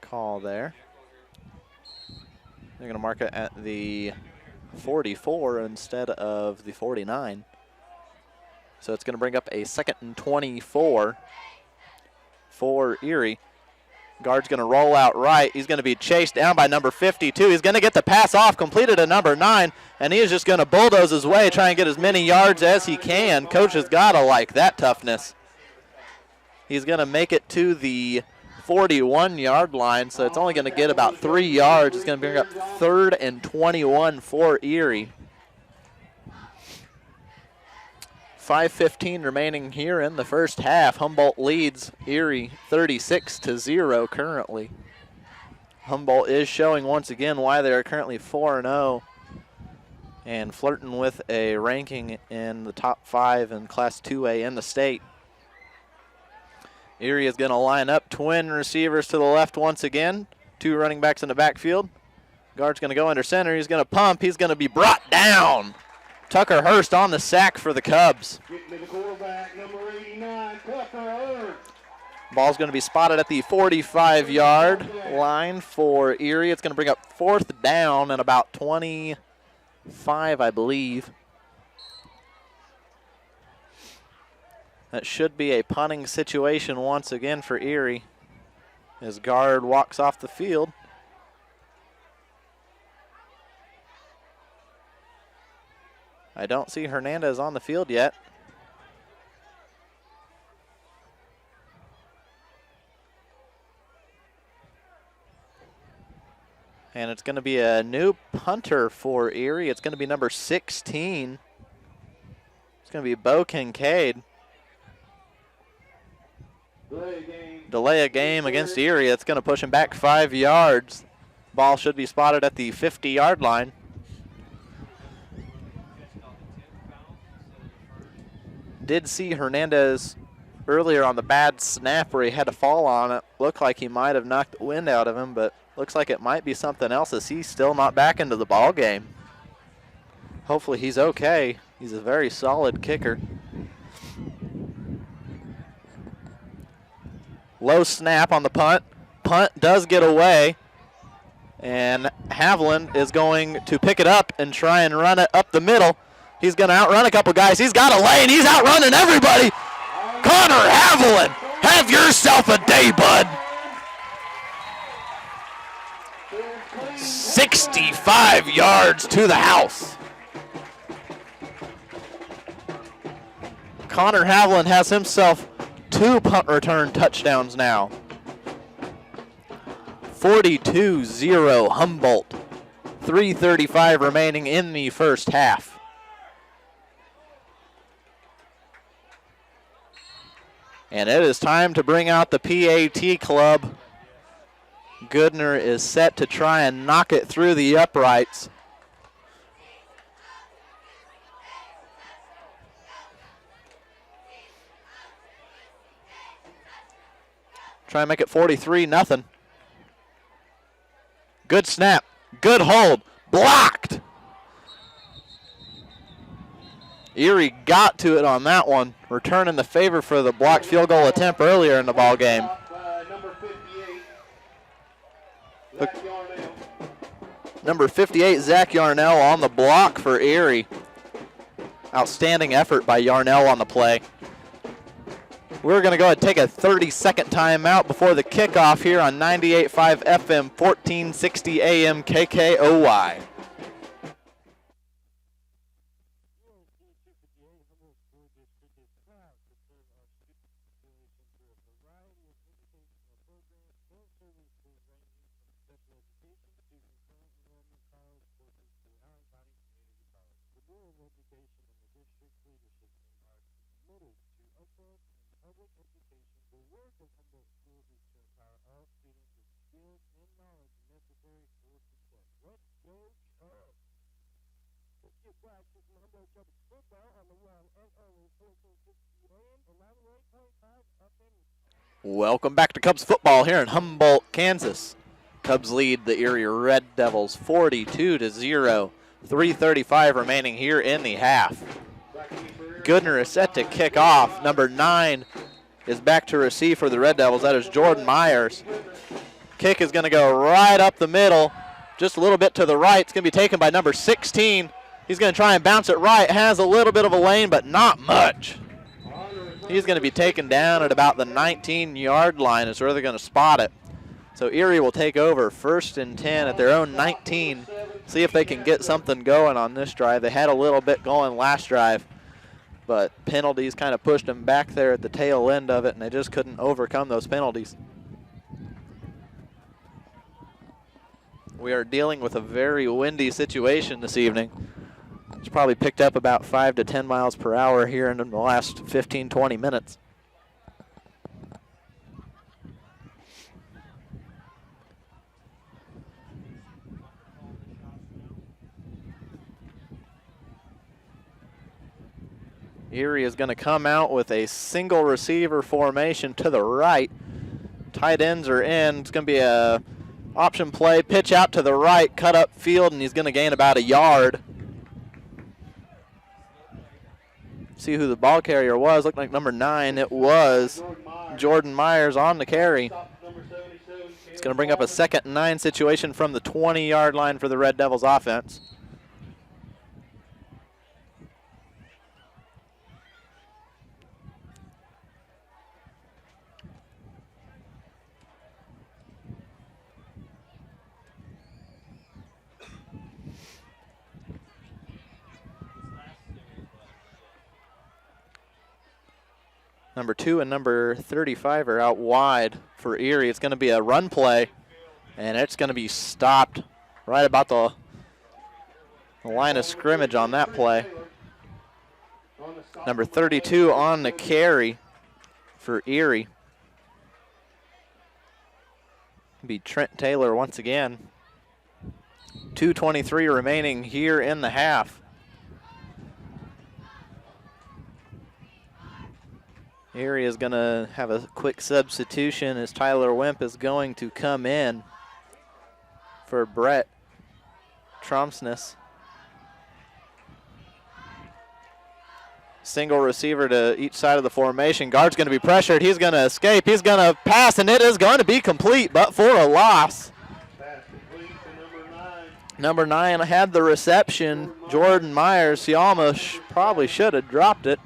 call there. They're going to mark it at the 44 instead of the 49. So it's going to bring up a 2nd and 24 for Erie. Guard's going to roll out right. He's going to be chased down by number 52. He's going to get the pass off, completed to number 9, and he is just going to bulldoze his way, try and get as many yards as he can. Coach has got to like that toughness. He's going to make it to the 41-yard line, so it's only going to get about 3 yards. It's going to bring up 3rd and 21 for Erie. 5:15 remaining here in the first half. Humboldt leads Erie 36-0 currently. Humboldt is showing once again why they are currently 4-0 and flirting with a ranking in the top 5 in Class 2A in the state. Erie is going to line up twin receivers to the left once again. 2 running backs in the backfield. Guard's going to go under center. He's going to pump. He's going to be brought down. Tucker Hurst on the sack for the Cubs. The quarterback, number 89, Tucker Hurst. Ball's going to be spotted at the 45-yard line for Erie. It's going to bring up 4th down and about 25, I believe. That should be a punting situation once again for Erie as guard walks off the field. I don't see Hernandez on the field yet. And it's going to be a new punter for Erie. It's going to be number 16. It's going to be Bo Kincaid. Delay a game against Erie. It's going to push him back 5 yards. Ball should be spotted at the 50-yard line. Did see Hernandez earlier on the bad snap where he had to fall on it. Looked like he might have knocked the wind out of him, but looks like it might be something else as he's still not back into the ball game. Hopefully he's okay. He's a very solid kicker. Low snap on the punt. Punt does get away. And Haviland is going to pick it up and try and run it up the middle. He's going to outrun a couple guys. He's got a lane. He's outrunning everybody. Connor Haviland, have yourself a day, bud. 65 yards to the house. Connor Haviland has himself 2 punt return touchdowns now. 42-0 Humboldt. 3:35 remaining in the first half. And it is time to bring out the PAT club. Goodner is set to try and knock it through the uprights. Try and make it 43-0. Good snap, good hold, blocked. Erie got to it on that one, returning the favor for the blocked field goal attempt earlier in the ball game. Number 58, Zach Yarnell on the block for Erie. Outstanding effort by Yarnell on the play. We're going to go ahead and take a 30-second timeout before the kickoff here on 98.5 FM, 1460 AM KKOY. Welcome back to Cubs football here in Humboldt, Kansas. Cubs lead the Erie Red Devils 42-0. 3:35 remaining here in the half. Goodner is set to kick off. Number 9 is back to receive for the Red Devils. That is Jordan Myers. Kick is going to go right up the middle, just a little bit to the right. It's going to be taken by number 16. He's going to try and bounce it right. Has a little bit of a lane, but not much. He's going to be taken down at about the 19-yard line is where they're going to spot it. So Erie will take over 1st and 10 at their own 19. See if they can get something going on this drive. They had a little bit going last drive, but penalties kind of pushed them back there at the tail end of it, and they just couldn't overcome those penalties. We are dealing with a very windy situation this evening. It's probably picked up about 5 to 10 miles per hour here in the last 15, 20 minutes. Erie is going to come out with a single receiver formation to the right. Tight ends are in. It's going to be a option play, pitch out to the right, cut up field, and he's going to gain about a yard. See who the ball carrier was. Looked like number 9. It was Jordan Myers on the carry. It's going to bring up a 2nd and 9 situation from the 20-yard line for the Red Devils offense. Number 2 and number 35 are out wide for Erie. It's going to be a run play, and it's going to be stopped right about the line of scrimmage on that play. Number 32 on the carry for Erie. Be Trent Taylor once again. 2:23 remaining here in the half. Erie is going to have a quick substitution as Tyler Wimp is going to come in for Brett Tromsness. Single receiver to each side of the formation. Guard's going to be pressured. He's going to escape. He's going to pass, and it is going to be complete, but for a loss. Pass complete to number 9. Number 9 had the reception. Jordan Myers. He almost probably should have dropped it.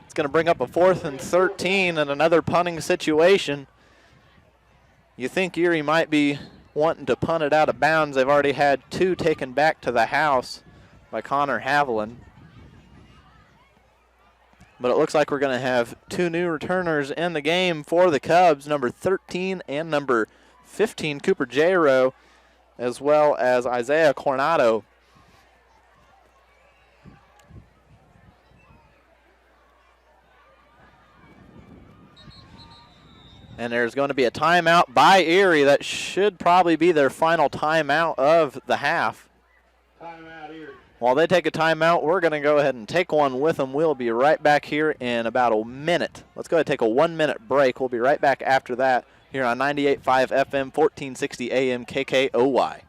It's going to bring up a 4th and 13 and another punting situation. You think Erie might be wanting to punt it out of bounds. They've already had 2 taken back to the house by Connor Haviland. But it looks like we're going to have 2 new returners in the game for the Cubs, number 13 and number 15, Cooper J-Rowe, as well as Isaiah Coronado. And there's going to be a timeout by Erie. That should probably be their final timeout of the half. Timeout, Erie. While they take a timeout, we're going to go ahead and take one with them. We'll be right back here in about a minute. Let's go ahead and take a 1-minute break. We'll be right back after that here on 98.5 FM, 1460 AM KKOY.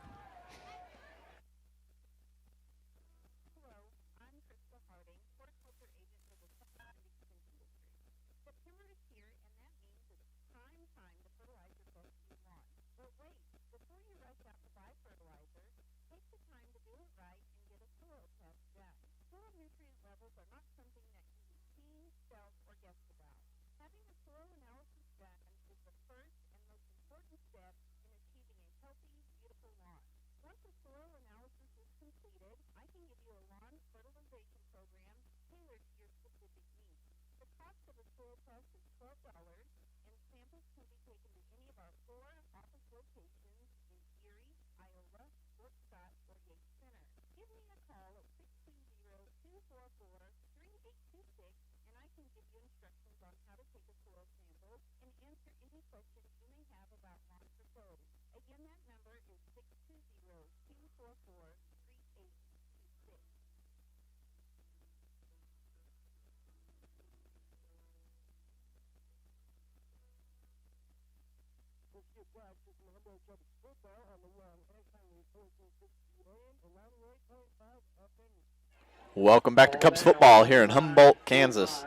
Welcome back to Cubs football here in Humboldt, Kansas.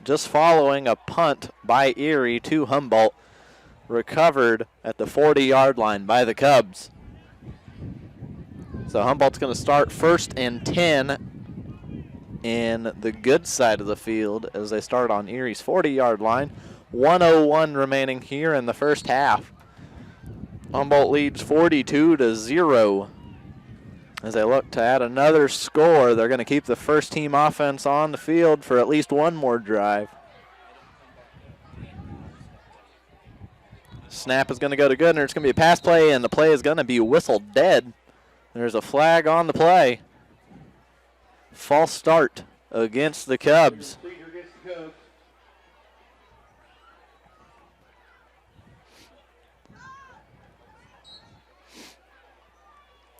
Just following a punt by Erie to Humboldt, recovered at the 40-yard line by the Cubs. So Humboldt's going to start 1st and 10 in the good side of the field as they start on Erie's 40-yard line. 1:01 remaining here in the first half. Humboldt leads 42-0. As they look to add another score, they're going to keep the first-team offense on the field for at least one more drive. Snap is going to go to Goodner. It's going to be a pass play, and the play is going to be whistled dead. There's a flag on the play. False start against the Cubs.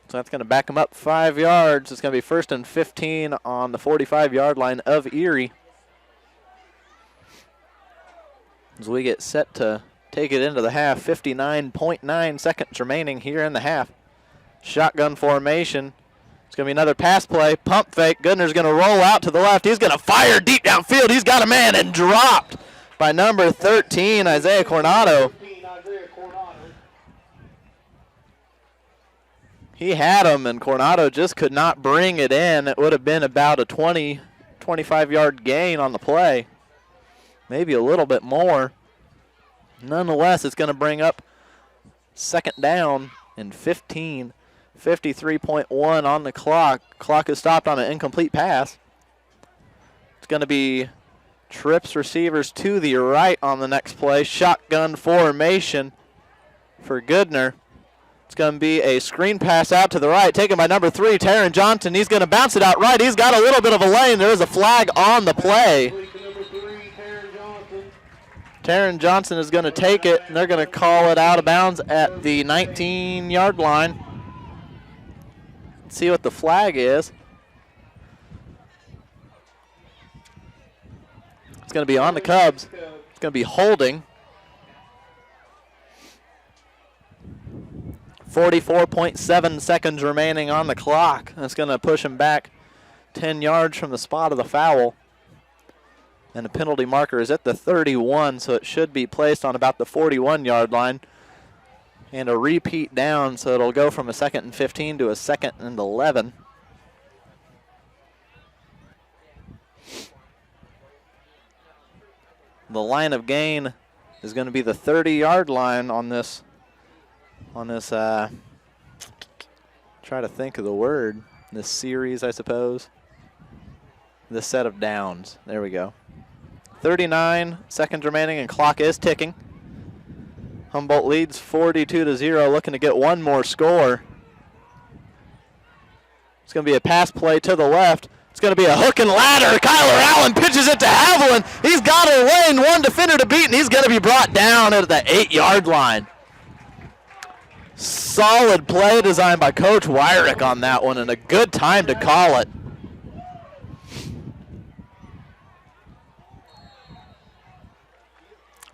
So that's going to back them up 5 yards. It's going to be 1st and 15 on the 45-yard line of Erie. As we get set to take it into the half, 59.9 seconds remaining here in the half. Shotgun formation. It's going to be another pass play. Pump fake. Goodner's going to roll out to the left. He's going to fire deep downfield. He's got a man and dropped by number 13, Isaiah Coronado. He had him, and Coronado just could not bring it in. It would have been about a 20, 25-yard gain on the play. Maybe a little bit more. Nonetheless, it's going to bring up 2nd down and 15. 53.1 on the clock. Clock is stopped on an incomplete pass. It's going to be trips receivers to the right on the next play. Shotgun formation for Goodner. It's going to be a screen pass out to the right, taken by number 3, Taryn Johnson. He's going to bounce it out right. He's got a little bit of a lane. There is a flag on the play. Taryn Johnson is going to take it, and they're going to call it out of bounds at the 19-yard line. Let's see what the flag is. going to be on the Cubs. It's going to be holding. 44.7 seconds remaining on the clock. That's going to push him back 10 yards from the spot of the foul. And the penalty marker is at the 31, so it should be placed on about the 41-yard line. And a repeat down, so it'll go from a 2nd and 15 to a 2nd and 11. The line of gain is going to be the 30-yard line on this. Try to think of the word. This series, I suppose. This set of downs. There we go. 39 seconds remaining and clock is ticking. Humboldt leads 42-0, looking to get one more score. It's going to be a pass play to the left. It's going to be a hook and ladder. Kyler Allen pitches it to Haviland. He's got a lane, one defender to beat, and he's going to be brought down at the 8-yard line. Solid play design by Coach Wyrick on that one, and a good time to call it.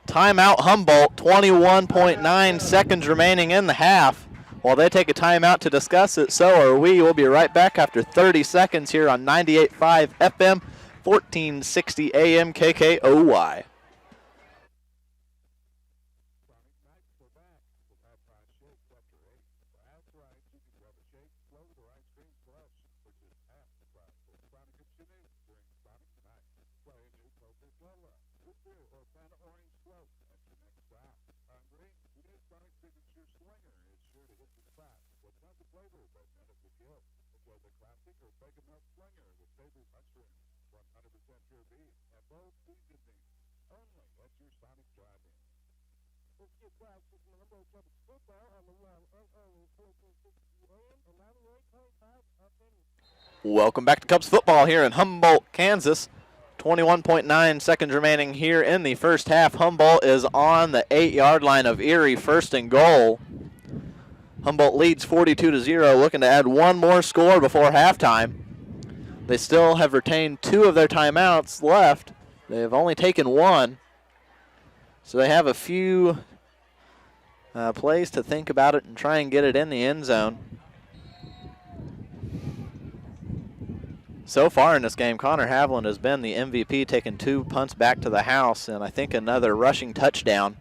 Timeout Humboldt, 21.9 seconds remaining in the half. While they take a timeout to discuss it, so are we. We'll be right back after 30 seconds here on 98.5 FM, 1460 AM KKOY. Welcome back to Cubs football here in Humboldt, Kansas. 21.9 seconds remaining here in the first half. Humboldt is on the 8-yard line of Erie, 1st and goal. Humboldt leads 42-0, looking to add one more score before halftime. They still have retained 2 of their timeouts left. They have only taken 1. So they have a few plays to think about it and try and get it in the end zone. So far in this game, Connor Haviland has been the MVP, taking 2 punts back to the house and I think another rushing touchdown.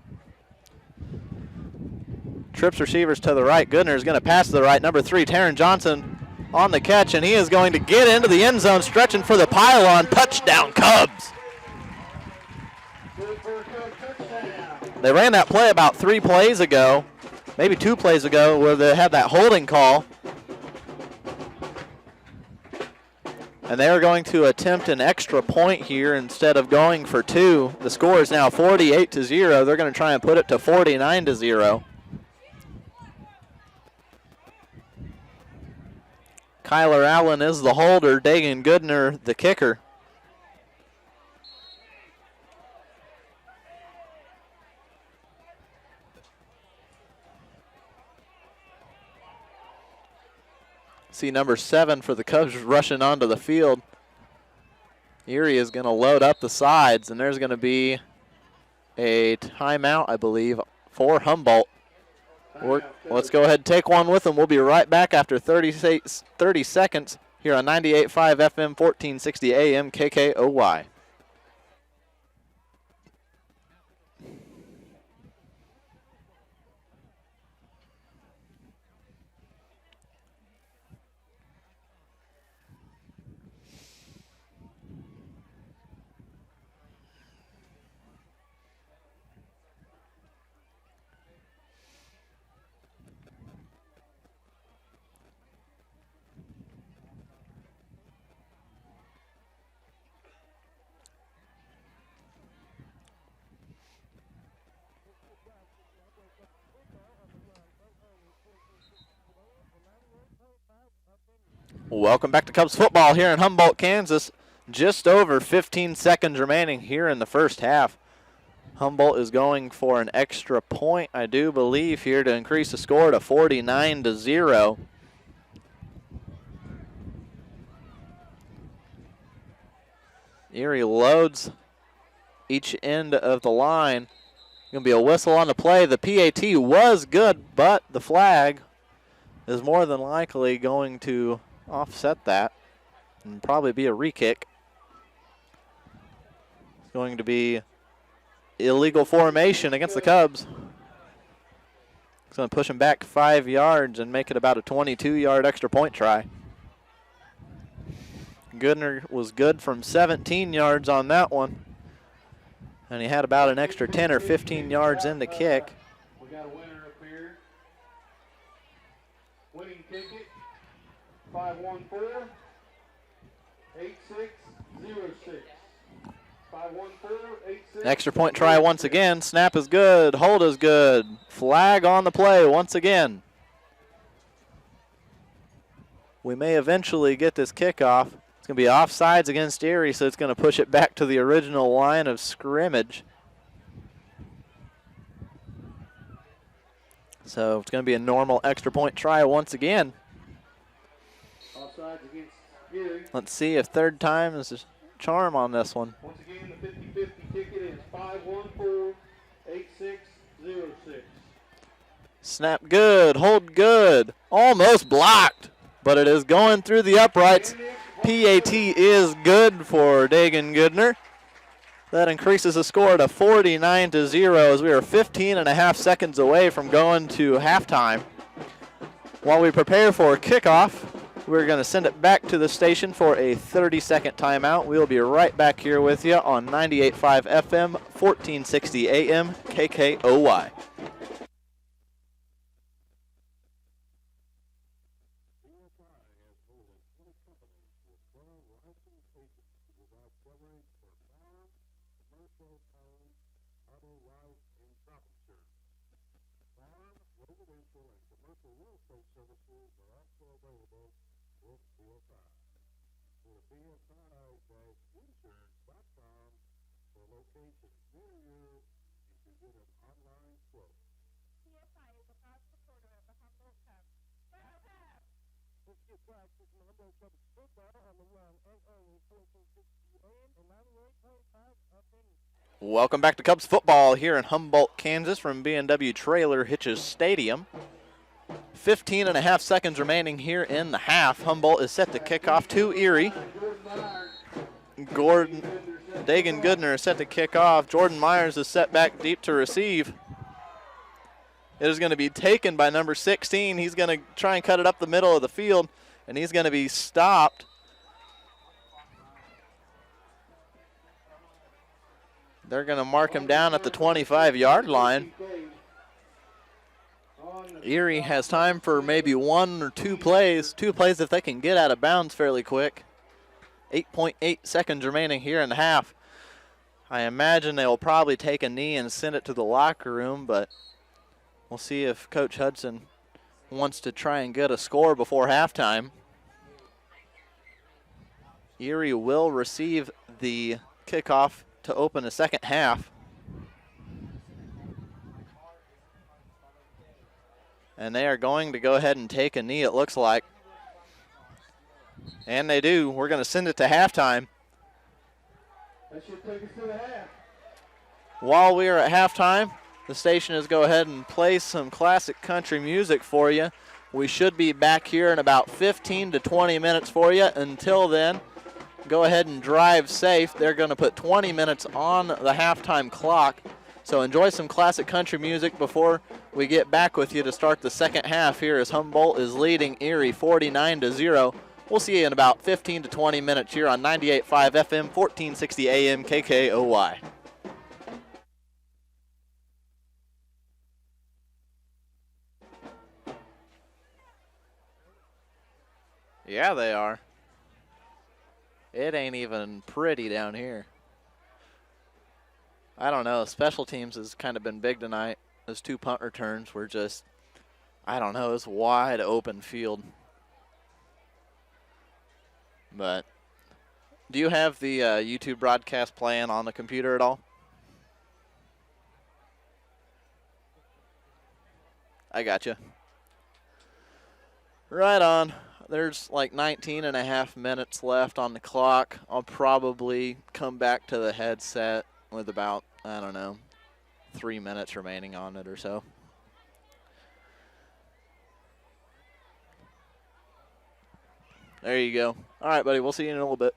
Trips receivers to the right. Goodner is going to pass to the right. Number 3, Taryn Johnson on the catch, and he is going to get into the end zone, stretching for the pylon. Touchdown, Cubs. They ran that play about 3 plays ago, maybe 2 plays ago, where they had that holding call. And they are going to attempt an extra point here instead of going for 2. The score is now 48-0. They're going to try and put it to 49-0. Kyler Allen is the holder. Dagan Goodner the kicker. See number 7 for the Cubs rushing onto the field. Erie is going to load up the sides, and there's going to be a timeout, I believe, for Humboldt. Let's go ahead and take one with them. We'll be right back after 30 seconds here on 98.5 FM, 1460 AM KKOY. Welcome back to Cubs football here in Humboldt, Kansas. Just over 15 seconds remaining here in the first half. Humboldt is going for an extra point, I do believe, here to increase the score to 49-0. Erie loads each end of the line. Going to be a whistle on the play. The PAT was good, but the flag is more than likely going to offset that and probably be a re-kick. It's going to be illegal formation against the Cubs. It's going to push them back 5 yards and make it about a 22-yard extra point try. Goodner was good from 17 yards on that one. And he had about an extra 10 or 15 yards in the kick. We got a winner up here. Winning ticket, 514-8606. 514-8606. Extra point try once again. Snap is good. Hold is good. Flag on the play once again. We may eventually get this kickoff. It's going to be offsides against Erie, so it's going to push it back to the original line of scrimmage. So it's going to be a normal extra point try once again. Offsides against Erie. Let's see if third time is a charm on this one. Once again, the 50-50 ticket is 514-8606. Snap good, hold good. Almost blocked, but it is going through the uprights. PAT is good for Dagan Goodner. That increases the score to 49-0 as we are 15.5 seconds away from going to halftime. While we prepare for kickoff, we're going to send it back to the station for a 30-second timeout. We'll be right back here with you on 98.5 FM, 1460 AM, KKOY. Welcome back to Cubs football here in Humboldt, Kansas from B&W Trailer Hitches Stadium. 15.5 seconds remaining here in the half. Humboldt is set to kick off to Erie. Dagan Goodner is set to kick off. Jordan Myers is set back deep to receive. It is going to be taken by number 16. He's going to try and cut it up the middle of the field, and he's going to be stopped. They're going to mark him down at the 25-yard line. Erie has time for maybe one or two plays if they can get out of bounds fairly quick. 8.8 seconds remaining here in the half. I imagine they will probably take a knee and send it to the locker room, but we'll see if Coach Hudson wants to try and get a score before halftime. Erie will receive the kickoff to open the second half. And they are going to go ahead and take a knee, it looks like. And they do. We're going to send it to halftime. That should take us to the half. While we are at halftime, the station is go ahead and play some classic country music for you. We should be back here in about 15 to 20 minutes for you. Until then, go ahead and drive safe. They're going to put 20 minutes on the halftime clock. So enjoy some classic country music before we get back with you to start the second half here as Humboldt is leading Erie 49-0. We'll see you in about 15 to 20 minutes here on 98.5 FM, 1460 AM, KKOY. Yeah, they are. It ain't even pretty down here. I don't know. Special teams has kind of been big tonight. Those two punt returns were just, I don't know, it's wide open field. But do you have the YouTube broadcast playing on the computer at all? I gotcha. Right on. There's like 19.5 minutes left on the clock. I'll probably come back to the headset with about, I don't know, 3 minutes remaining on it or so. There you go. All right, buddy. We'll see you in a little bit.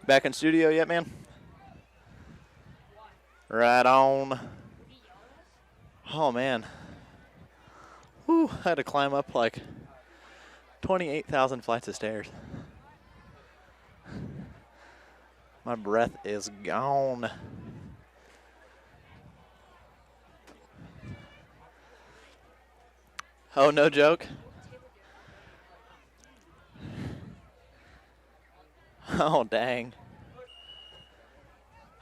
Back in studio yet, man? Right on. Oh, man. Whew, I had to climb up like 28,000 flights of stairs. My breath is gone. Oh, no joke? Oh, dang.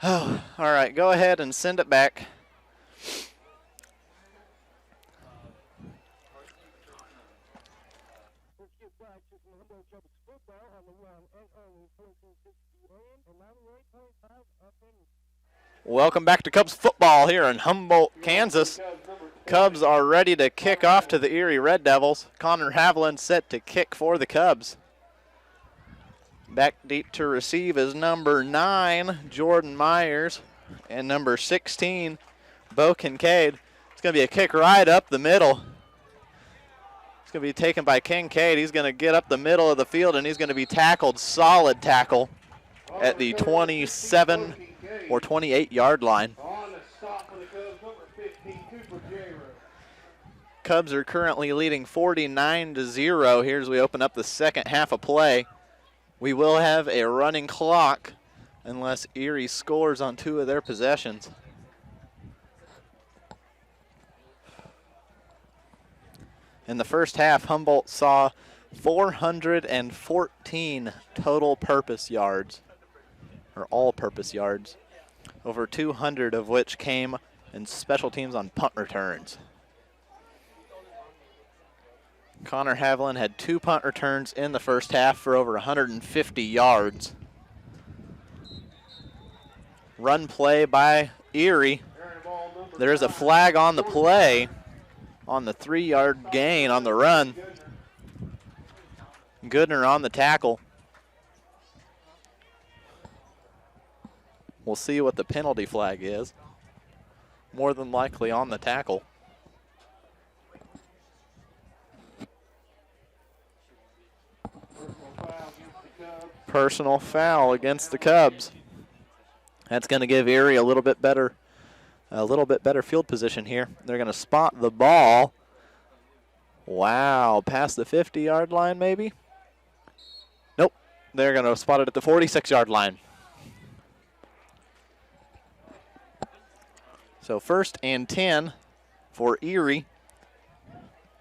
Oh, all right, go ahead and send it back. Welcome back to Cubs football here in Humboldt, Kansas. Cubs are ready to kick off to the Erie Red Devils. Connor Haviland set to kick for the Cubs. Back deep to receive is number 9, Jordan Myers, and number 16, Bo Kincaid. It's going to be a kick right up the middle. It's going to be taken by Kincaid. He's going to get up the middle of the field, and he's going to be tackled, solid tackle, at the 27 or 28-yard line. Cubs are currently leading 49-0 here as we open up the second half of play. We will have a running clock unless Erie scores on 2 of their possessions. In the first half, Humboldt saw 414 total purpose yards, or all-purpose yards, over 200 of which came in special teams on punt returns. Connor Haviland had 2 punt returns in the first half for over 150 yards. Run play by Erie. There is a flag on the play on the 3-yard gain on the run. Goodner on the tackle. We'll see what the penalty flag is. More than likely on the tackle. Personal foul against the Cubs. That's going to give Erie a little bit better field position here. They're going to spot the ball. Wow, past the 50-yard line maybe? Nope, they're going to spot it at the 46-yard line. So 1st and 10 for Erie.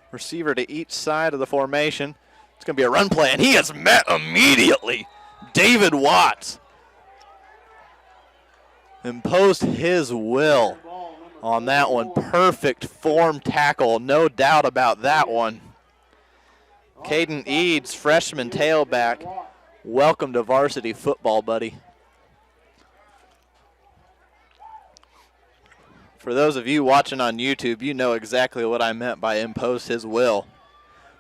Receiver to each side of the formation. It's going to be a run play, and he is met immediately. David Watts imposed his will on that one. Perfect form tackle, no doubt about that one. Caden Eads, freshman tailback. Welcome to varsity football, buddy. For those of you watching on YouTube, you know exactly what I meant by imposed his will.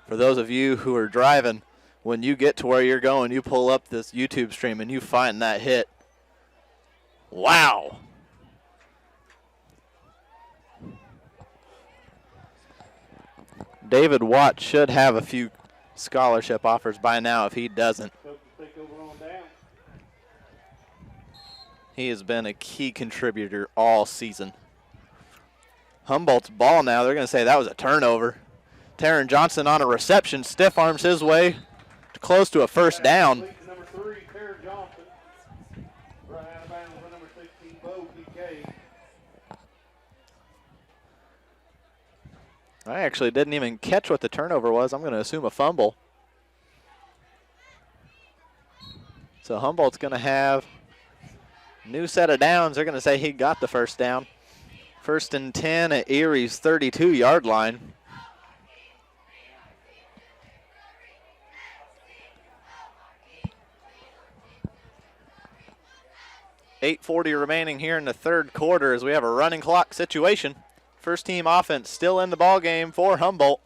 For those of you who are driving, when you get to where you're going, you pull up this YouTube stream and you find that hit. Wow. David Watt should have a few scholarship offers by now if he doesn't. He has been a key contributor all season. Humboldt's ball now. They're going to say that was a turnover. Taryn Johnson on a reception, stiff arms his way to close to a first down. Number 3, Taryn Johnson. Right out of bounds with number 16, Bo Kincaid. I actually didn't even catch what the turnover was. I'm going to assume a fumble. So Humboldt's going to have a new set of downs. They're going to say he got the first down. 1st and 10 at Erie's 32-yard line. .8:40 remaining here in the third quarter as we have a running clock situation. First team offense still in the ball game for Humboldt.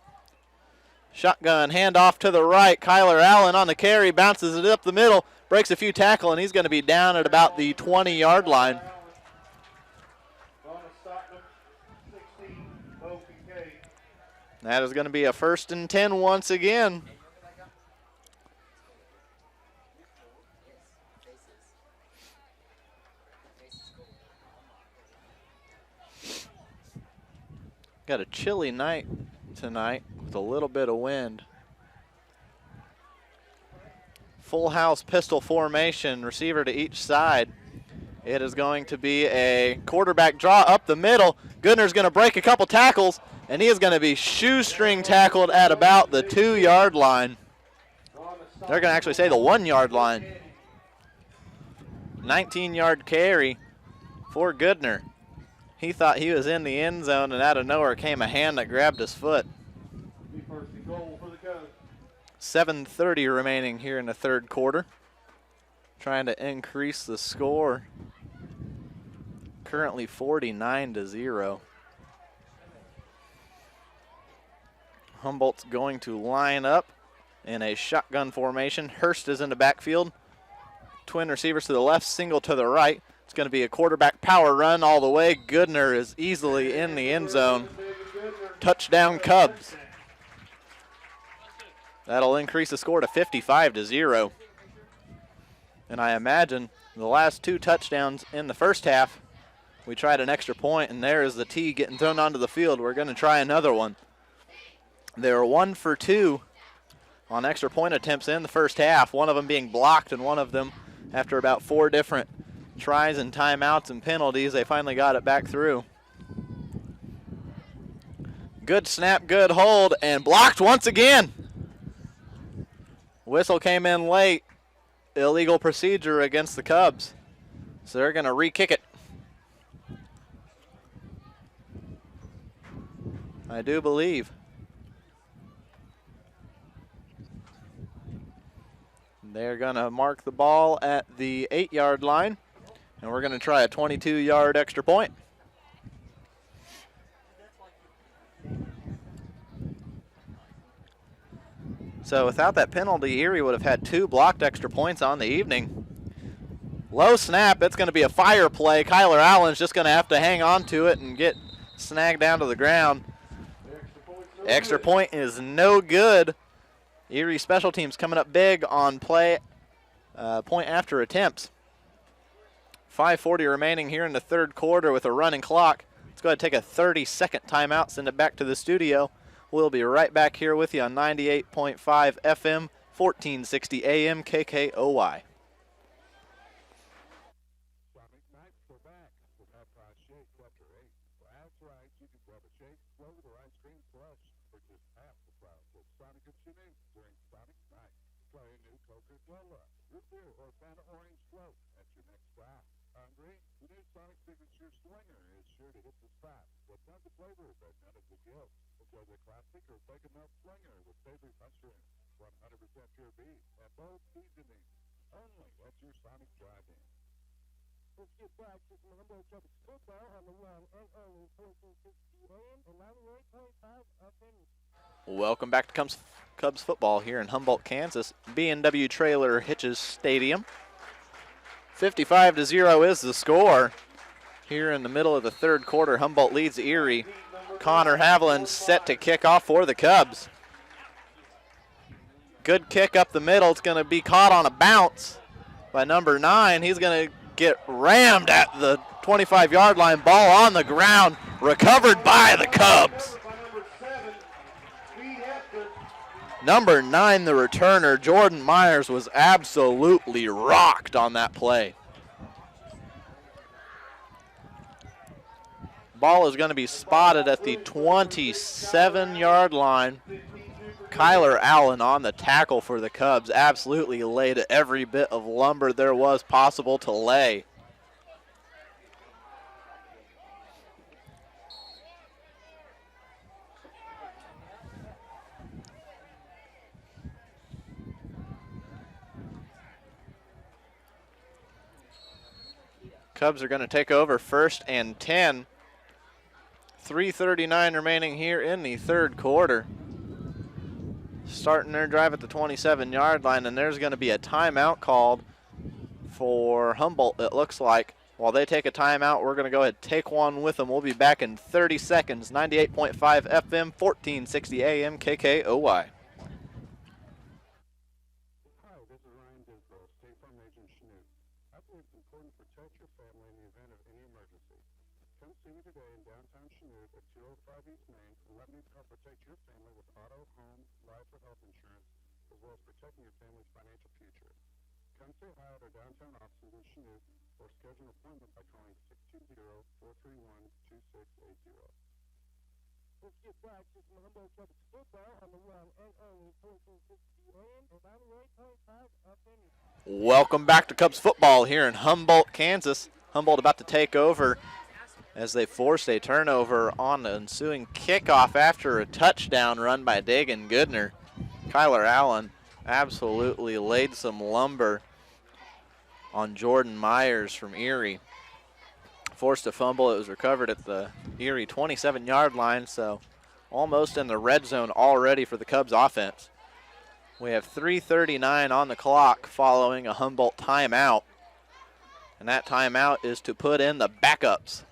Shotgun handoff to the right. Kyler Allen on the carry, bounces it up the middle, breaks a few tackle, and he's going to be down at about the 20-yard line. That is going to be a 1st and 10 once again. Got a chilly night tonight with a little bit of wind. Full house pistol formation, receiver to each side. It is going to be a quarterback draw up the middle. Goodner's going to break a couple tackles, and he is going to be shoestring tackled at about the 2-yard line. They're going to actually say the 1-yard line. 19-yard carry for Goodner. He thought he was in the end zone, and out of nowhere came a hand that grabbed his foot. 7:30 remaining here in the third quarter. Trying to increase the score. Currently 49-0. Humboldt's going to line up in a shotgun formation. Hurst is in the backfield. Twin receivers to the left, single to the right. It's going to be a quarterback power run all the way. Goodner is easily in the end zone. Touchdown Cubs. That'll increase the score to 55-0. And I imagine the last 2 touchdowns in the first half, we tried an extra point, and there is the tee getting thrown onto the field. We're going to try another one. They were 1 for 2 on extra point attempts in the first half, one of them being blocked, and one of them, after about 4 different tries and timeouts and penalties, they finally got it back through. Good snap, good hold, and blocked once again. Whistle came in late. Illegal procedure against the Cubs. So they're going to re-kick it. I do believe. They're going to mark the ball at the 8-yard line, and we're going to try a 22-yard extra point. So without that penalty, Erie would have had 2 blocked extra points on the evening. Low snap, it's going to be a fire play. Kyler Allen's just going to have to hang on to it and get snagged down to the ground. Extra point is no good. Erie special teams coming up big on point after attempts. 5:40 remaining here in the third quarter with a running clock. Let's go ahead and take a 30-second timeout, send it back to the studio. We'll be right back here with you on 98.5 FM, 1460 AM, KKOY. Sonic Nights are back with half-price shakes after 8. That's right, you can grab a shake, float, or ice cream slush for just half the price of Sonic and Chinook during Sonic Night. Try a new Coca-Cola, root beer, or Fanta Orange float at your next stop. Hungry? The new Sonic Signature Swinger is sure to hit the spot. With tons of flavor, but none of the guilt. Enjoy the classic or bacon melt swinger with savory mushrooms, 100% pure beef, and bold seasoning. Only at your Sonic Drive-In. Let's get back to the Humboldt Public Football on the one and only 1460 AM and 98.5 FM. Welcome back to Cubs football here in Humboldt, Kansas. B&W Trailer Hitches Stadium. 55-0 is the score. Here in the middle of the third quarter, Humboldt leads Erie. Connor Haviland set to kick off for the Cubs. Good kick up the middle. It's going to be caught on a bounce by number 9. He's going to get rammed at the 25-yard line. Ball on the ground, recovered by the Cubs. Number 9, the returner, Jordan Myers, was absolutely rocked on that play. Ball is going to be spotted at the 27-yard line. Kyler Allen on the tackle for the Cubs absolutely laid every bit of lumber there was possible to lay. Cubs are going to take over 1st and 10. 3:39 remaining here in the third quarter. Starting their drive at the 27-yard line, and there's going to be a timeout called for Humboldt, it looks like. While they take a timeout, we're going to go ahead and take one with them. We'll be back in 30 seconds. 98.5 FM, 1460 AM, KKOY. Hi, this is Ryan Disbrow, State Farm Agent Chinook. I believe it's important to protect your family in the event of any emergency. Come see me today in downtown Chinook at 205 East Main well as protecting your family's financial future. Come say hi at our downtown offices in Chinook or schedule an appointment by calling 620-431-2680. Let's get back to some Humboldt Cubs football on the one and only 1460 AM and 98.5 FM. Welcome back to Cubs football here in Humboldt, Kansas. Humboldt about to take over as they forced a turnover on the ensuing kickoff after a touchdown run by Dagan Goodner. Kyler Allen absolutely laid some lumber on Jordan Myers from Erie. Forced a fumble. It was recovered at the Erie 27-yard line, so almost in the red zone already for the Cubs offense. We have 3:39 on the clock following a Humboldt timeout, and that timeout is to put in the backups.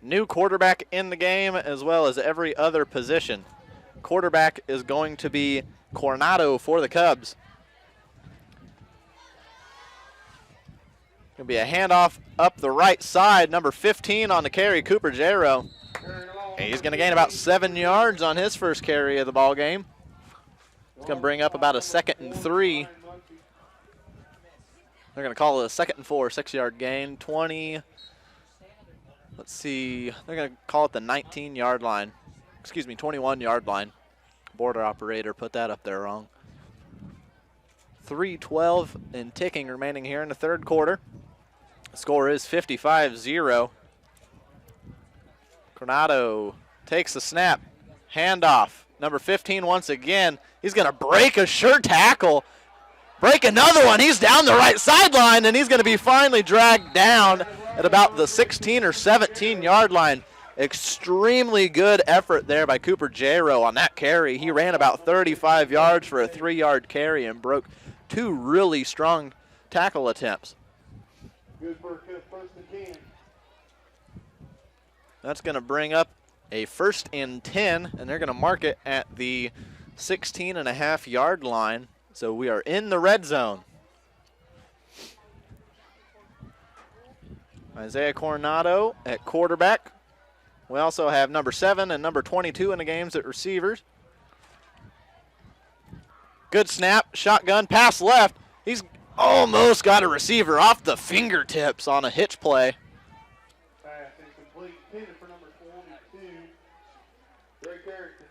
New quarterback in the game as well as every other position. Quarterback is going to be Coronado for the Cubs. Going to be a handoff up the right side. Number 15 on the carry, Cooper Jarrow. He's going to gain about 7 yards on his first carry of the ball game. It's going to bring up about a 2nd and 3. They're going to call it a 2nd and 4, 6-yard gain. 20. Let's see. They're going to call it the 19-yard line. Excuse me, 21-yard line. Border operator put that up there wrong. 3:12 and ticking remaining here in the third quarter. The score is 55-0. Coronado takes the snap. Handoff. Number 15 once again. He's going to break a sure tackle. Break another one. He's down the right sideline, and he's going to be finally dragged down at about the 16 or 17-yard line. Extremely good effort there by Cooper Jarrow on that carry. He ran about 35 yards for a 3-yard carry and broke 2 really strong tackle attempts. Good for first and 10. That's going to bring up a 1st and 10, and they're going to mark it at the 16.5-yard line. So we are in the red zone. Isaiah Coronado at quarterback. We also have number 7 and number 22 in the games at receivers. Good snap, shotgun, pass left. He's almost got a receiver off the fingertips on a hitch play. Pass incomplete. Intended for number 42. Great character.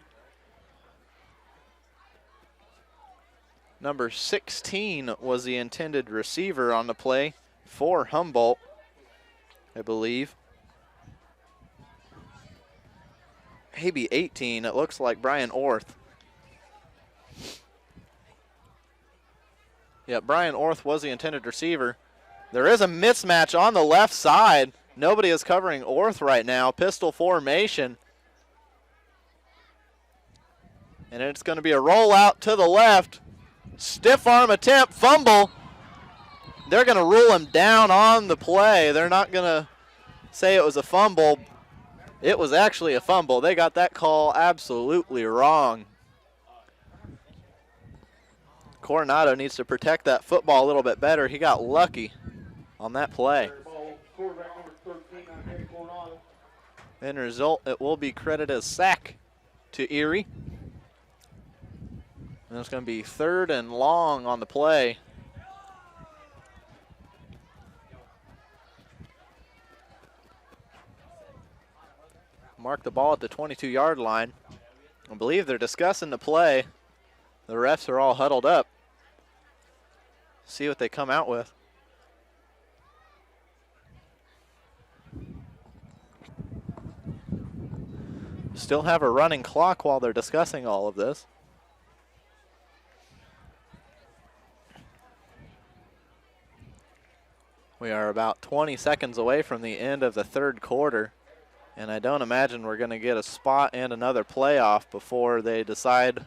Number 16 was the intended receiver on the play for Humboldt, I believe. Maybe 18. It looks like Brian Orth. Yeah, Brian Orth was the intended receiver. There is a mismatch on the left side. Nobody is covering Orth right now. Pistol formation. And it's going to be a rollout to the left. Stiff arm attempt, fumble. They're going to rule him down on the play. They're not going to say it was a fumble. It was actually a fumble. They got that call absolutely wrong. Coronado needs to protect that football a little bit better. He got lucky on that play. In result, it will be credited as sack to Erie. And it's going to be 3rd and long on the play. Mark the ball at the 22-yard line. I believe they're discussing the play. The refs are all huddled up. See what they come out with. Still have a running clock while they're discussing all of this. We are about 20 seconds away from the end of the third quarter, and I don't imagine we're going to get a spot and another playoff before they decide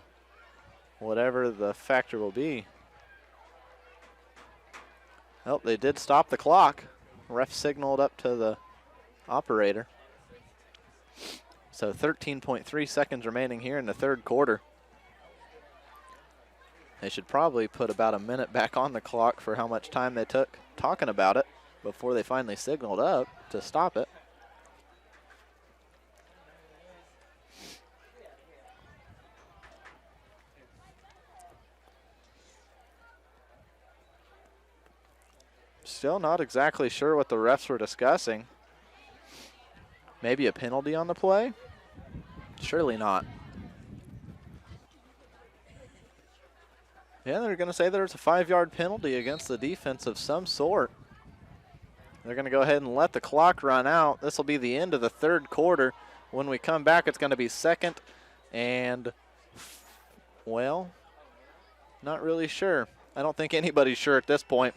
whatever the factor will be. Oh, they did stop the clock. Ref signaled up to the operator. So 13.3 seconds remaining here in the third quarter. They should probably put about a minute back on the clock for how much time they took talking about it before they finally signaled up to stop it. Still not exactly sure what the refs were discussing. Maybe a penalty on the play? Surely not. Yeah, they're going to say there's a 5-yard penalty against the defense of some sort. They're going to go ahead and let the clock run out. This will be the end of the third quarter. When we come back, it's going to be second and, well, not really sure. I don't think anybody's sure at this point.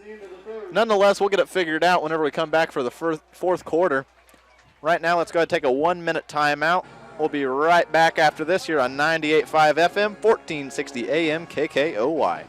Nonetheless, we'll get it figured out whenever we come back for the fourth quarter. Right now, let's go ahead and take a 1-minute timeout. We'll be right back after this here on 98.5 FM, 1460 AM, KKOY.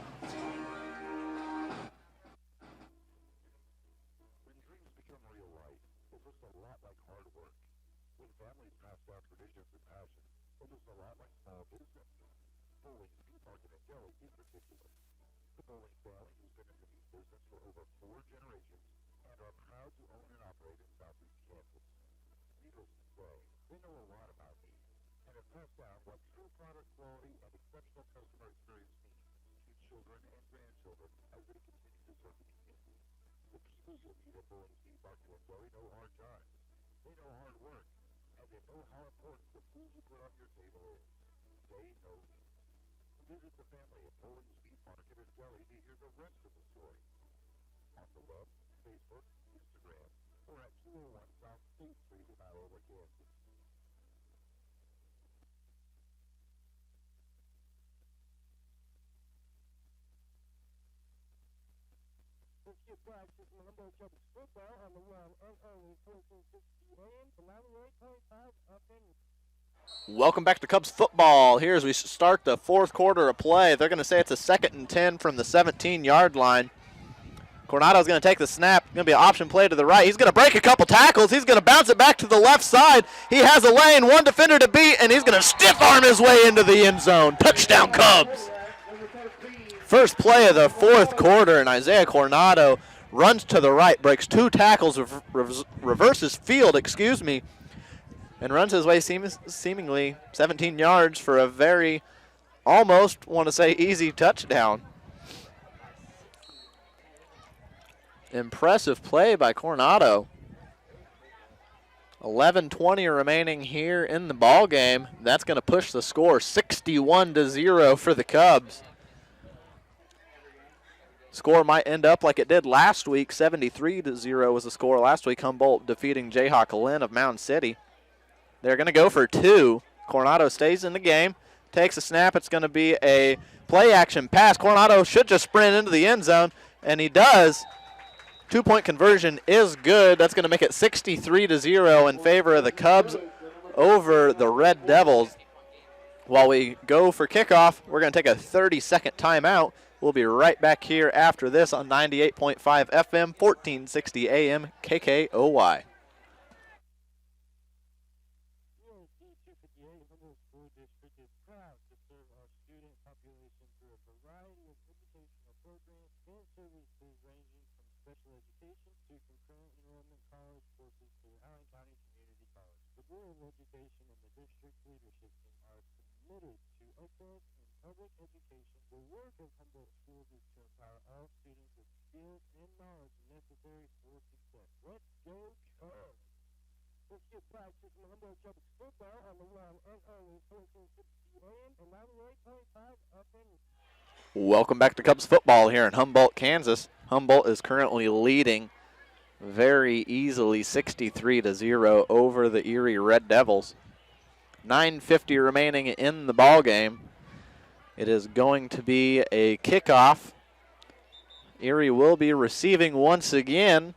Visit the family at Bowling's Beef Market and Deli to hear the rest of the story. On the web, Facebook, Instagram, or at 201 South State Street in Iowa, Kansas. Let's get back to some Humboldt Chubbuck's football on the one and only 1460 AM, the 98.5 up in. Welcome back to Cubs football. Here as we start the fourth quarter of play. They're going to say it's a 2nd and 10 from the 17-yard line. Coronado's going to take the snap. Going to be an option play to the right. He's going to break a couple tackles. He's going to bounce it back to the left side. He has a lane, one defender to beat, and he's going to stiff arm his way into the end zone. Touchdown Cubs. First play of the fourth quarter, and Isaiah Coronado runs to the right, breaks 2 tackles, reverses field, and runs his way seemingly 17 yards for a very, almost want to say, easy touchdown. Impressive play by Coronado. 11:20 remaining here in the ball game. That's going to push the score 61-0 for the Cubs. Score might end up like it did last week. 73-0 was the score last week. Humboldt defeating Jayhawk Lynn of Mound City. They're going to go for 2. Coronado stays in the game, takes a snap. It's going to be a play-action pass. Coronado should just sprint into the end zone, and he does. 2-point conversion is good. That's going to make it 63-0 in favor of the Cubs over the Red Devils. While we go for kickoff, we're going to take a 30-second timeout. We'll be right back here after this on 98.5 FM, 1460 AM, KKOY. Education and the district leadership team are committed to excellence in public education. The work of Humboldt schools is to empower all students with skills and knowledge necessary for success. Let's go Cubs! Let's get back to some Humboldt Chubbuck's football on the one and only 1460 AM and 98.5 up in. Welcome back to Cubs football here in Humboldt, Kansas. Humboldt is currently leading very easily 63-0 over the Erie Red Devils. 9:50 remaining in the ball game. It is going to be a kickoff. Erie will be receiving once again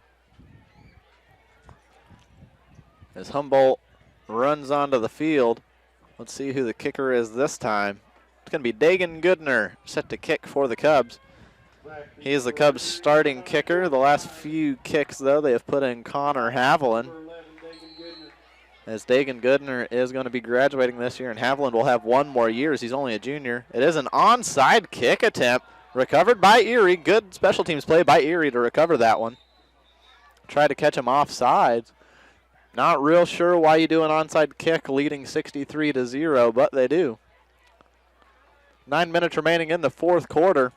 as Humboldt runs onto the field. Let's see who the kicker is this time. It's going to be Dagan Goodner set to kick for the Cubs. He is the Cubs' starting kicker. The last few kicks, though, they have put in Connor Haviland. As Dagan Goodner is going to be graduating this year, and Haviland will have 1 more year as he's only a junior. It is an onside kick attempt, recovered by Erie. Good special teams play by Erie to recover that one. Try to catch him offsides. Not real sure why you do an onside kick leading 63-0, but they do. 9 minutes remaining in the fourth quarter.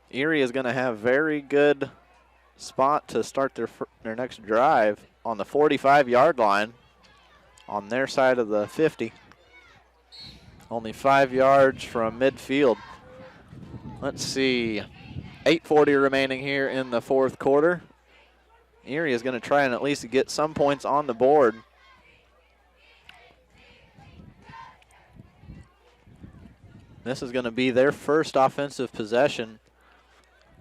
Erie is going to have very good spot to start their next drive on the 45-yard line on their side of the 50. Only 5 yards from midfield. Let's see. 8:40 remaining here in the fourth quarter. Erie is going to try and at least get some points on the board. This is going to be their first offensive possession,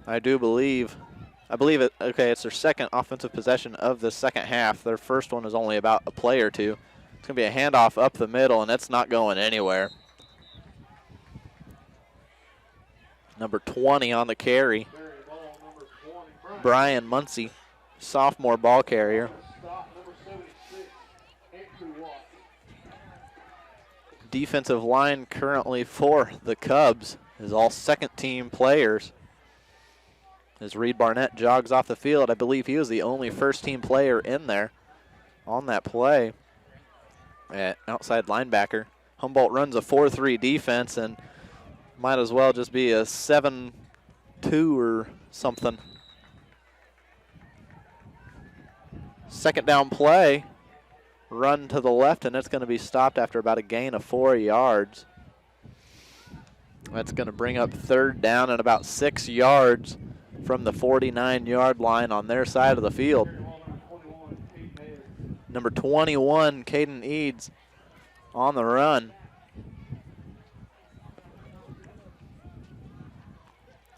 I believe it. Okay, it's their second offensive possession of the second half. Their first one is only about a play or two. It's going to be a handoff up the middle, and it's not going anywhere. Number 20 on the carry, Brian Muncie, sophomore ball carrier. Defensive line currently for the Cubs is all second-team players. As Reed Barnett jogs off the field, I believe he was the only first-team player in there on that play at outside linebacker. Humboldt runs a 4-3 defense and might as well just be a 7-2 or something. Second down play, run to the left, and it's going to be stopped after about a gain of 4 yards. That's going to bring up third down and about 6 yards from the 49-yard line on their side of the field. Number 21, Caden Eads, on the run.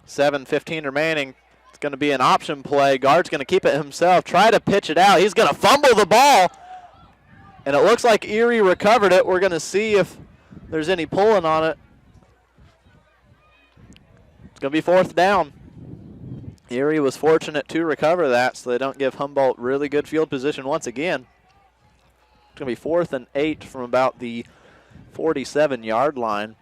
7:15 remaining. It's going to be an option play. Guard's going to keep it himself, try to pitch it out. He's going to fumble the ball, and it looks like Erie recovered it. We're going to see if there's any pulling on it. It's going to be fourth down. Erie was fortunate to recover that, so they don't give Humboldt really good field position once again. It's going to be 4th and 8 from about the 47-yard line.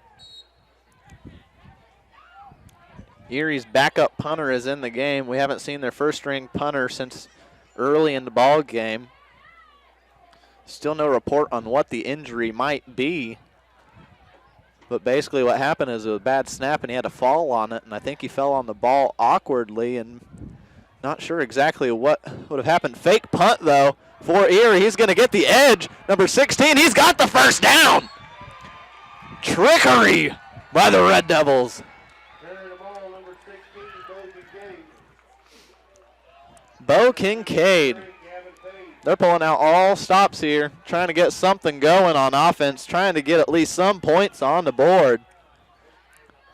Erie's backup punter is in the game. We haven't seen their first-string punter since early in the ball game. Still no report on what the injury might be. But basically what happened is a bad snap and he had to fall on it, and I think he fell on the ball awkwardly, and not sure exactly what would have happened. Fake punt, though, for Erie. He's going to get the edge. Number 16, he's got the first down. Trickery by the Red Devils. Bo Kincaid. They're pulling out all stops here, trying to get something going on offense, trying to get at least some points on the board.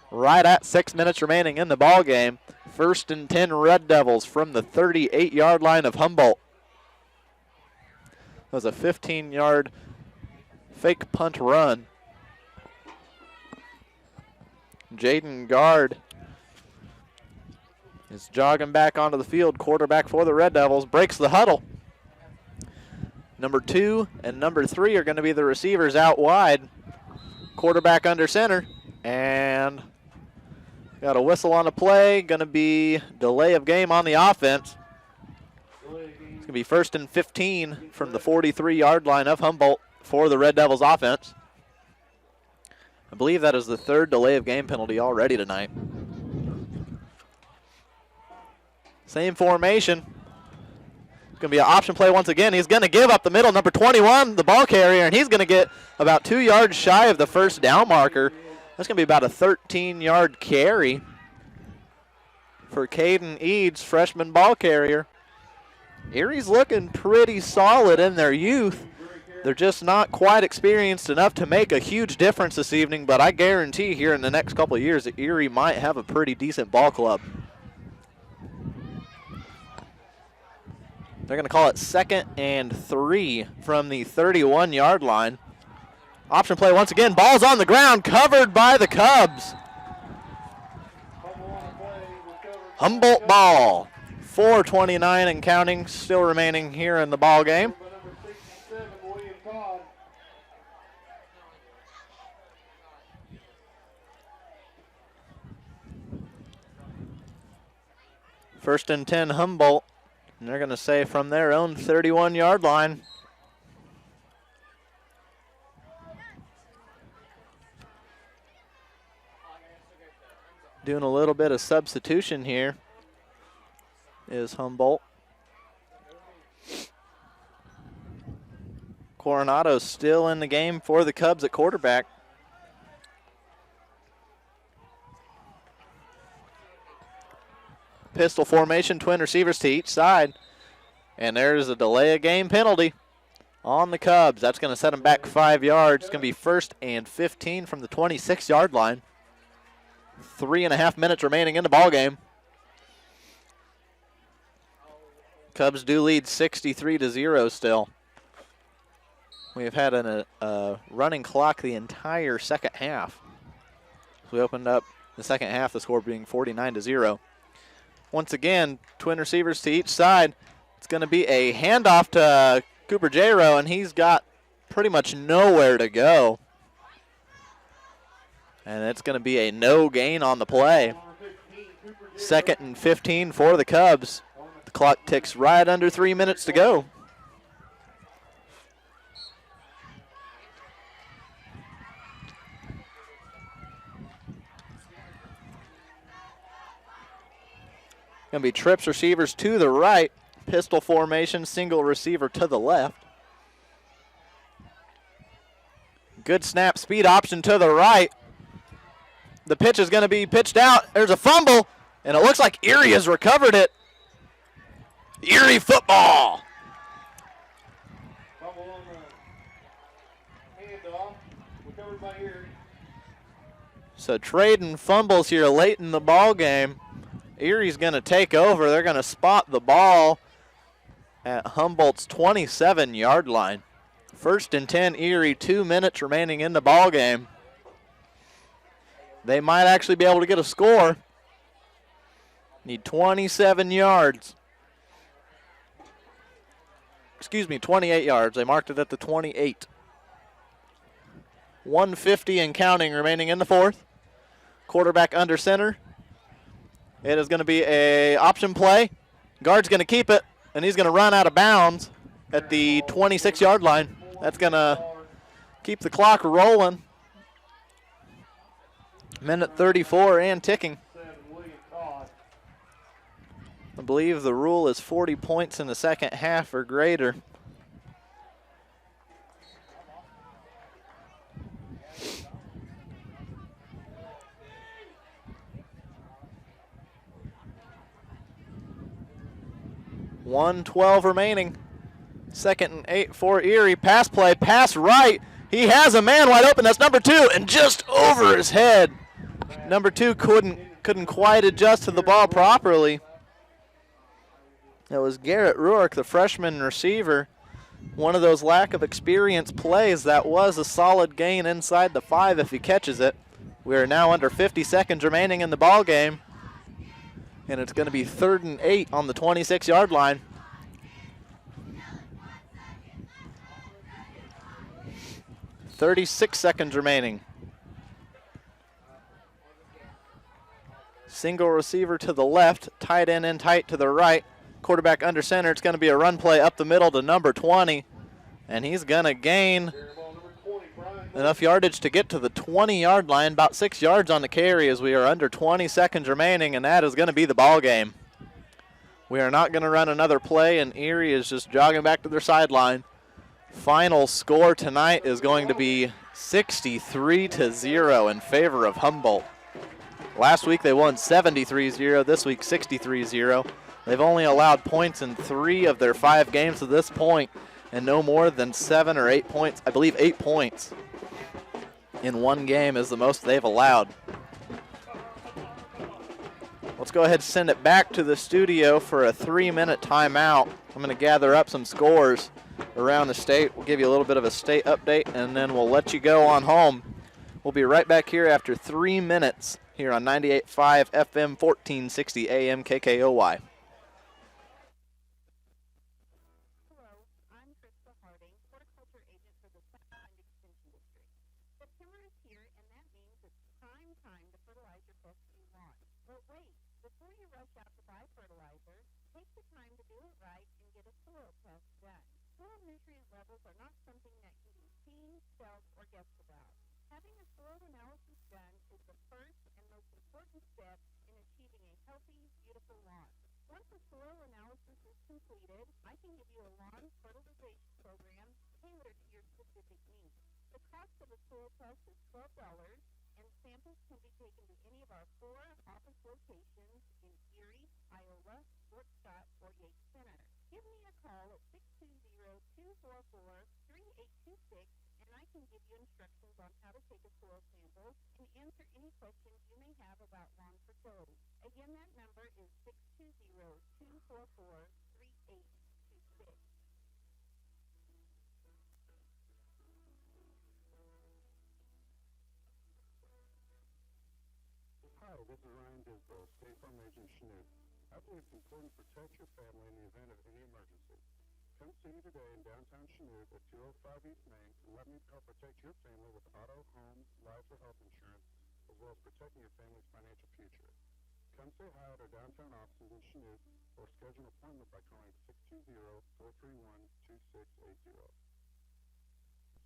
Right at 6 minutes remaining in the ball game. 1st and 10 Red Devils from the 38-yard line of Humboldt. That was a 15-yard fake punt run. Jaden Guard is jogging back onto the field. Quarterback for the Red Devils breaks the huddle. Number 2 and number 3 are going to be the receivers out wide. Quarterback under center. And got a whistle on the play. Going to be delay of game on the offense. It's going to be 1st and 15 from the 43-yard line of Humboldt for the Red Devils offense. I believe that is the 3rd delay of game penalty already tonight. Same formation. It's going to be an option play once again. He's going to give up the middle. Number 21, the ball carrier, and he's going to get about 2 yards shy of the first down marker. That's going to be about a 13-yard carry for Caden Eads, freshman ball carrier. Erie's looking pretty solid in their youth. They're just not quite experienced enough to make a huge difference this evening, but I guarantee here in the next couple of years that Erie might have a pretty decent ball club. They're going to call it 2nd and 3 from the 31-yard line. Option play once again. Ball's on the ground, covered by the Cubs. Humboldt ball. 4:29 and counting still remaining here in the ball game. First and 10 Humboldt. And they're going to say from their own 31-yard line. Doing a little bit of substitution here. is Humboldt. Coronado's still in the game for the Cubs at quarterback. Pistol formation, twin receivers to each side. And there's a delay of game penalty on the Cubs. That's going to set them back 5 yards. It's going to be 1st and 15 from the 26-yard line. 3.5 minutes remaining in the ballgame. Cubs do lead 63-0 still. We have had a running clock the entire second half. We opened up the second half, the score being 49-0. Once again, twin receivers to each side. It's going to be a handoff to Cooper J-Row, and he's got pretty much nowhere to go. And it's going to be a no gain on the play. 2nd and 15 for the Cubs. The clock ticks right under 3 minutes to go. Going to be trips receivers to the right. Pistol formation, single receiver to the left. Good snap, speed option to the right. The pitch is going to be pitched out. There's a fumble, and it looks like Erie has recovered it. Erie football. Fumble on the handoff. Recovered by Erie. So trading fumbles here late in the ball game. Erie's going to take over. They're going to spot the ball at Humboldt's 27-yard line. 1st and 10, Erie, 2 minutes remaining in the ball game. They might actually be able to get a score. Need 27 yards. Excuse me, 28 yards. They marked it at the 28. 150 and counting remaining in the 4th. Quarterback under center. It is going to be a option play. Guard's going to keep it, and he's going to run out of bounds at the 26-yard line. That's going to keep the clock rolling. Minute 34 and ticking. I believe the rule is 40 points in the second half or greater. .112 remaining. 2nd and 8 for Erie. Pass play, pass right. He has a man wide open. That's number 2, and just over his head. Number 2 couldn't quite adjust to the ball properly. That was Garrett Ruark, the freshman receiver. One of those lack of experience plays. That was a solid gain inside the 5 if he catches it. We are now under 50 seconds remaining in the ball game. And it's going to be 3rd and 8 on the 26-yard line. .36 seconds remaining. Single receiver to the left, tight end in tight to the right. Quarterback under center. It's going to be a run play up the middle to number 20. And he's going to gain enough yardage to get to the 20-yard line, about 6 yards on the carry as we are under 20 seconds remaining, and that is going to be the ball game. We are not going to run another play, and Erie is just jogging back to their sideline. Final score tonight is going to be 63-0 in favor of Humboldt. Last week they won 73-0, this week 63-0. They've only allowed points in 3 of their 5 games to this point, and no more than 7 or 8 points. I believe 8 points in one game is the most they've allowed. Let's go ahead and send it back to the studio for a 3-minute timeout. I'm going to gather up some scores around the state. We'll give you a little bit of a state update, and then we'll let you go on home. We'll be right back here after 3 minutes here on 98.5 FM 1460 AM KKOY. Step in achieving a healthy, beautiful lawn. Once the soil analysis is completed, I can give you a lawn fertilization program tailored to your specific needs. The cost of a soil test is $12, and samples can be taken to any of our 4 office locations in Erie, Iowa, Fort Scott, or Yates Center. Give me a call at 620-244-3826, and I can give you instructions on how to take a soil sample and answer any questions you may have about lawn fertility. Again, that number is 620-244-3826. Hi, this is Ryan Disbrow, State Farm Agent Chinook. I believe it's important to protect your family in the event of any emergency. Come see me today in downtown Chinook at 205 East Main and let me help protect your family with auto, home, life, or health insurance, as well as protecting your family's financial future. Come say hi at our downtown offices in Chinook or schedule an appointment by calling 620-431-2680.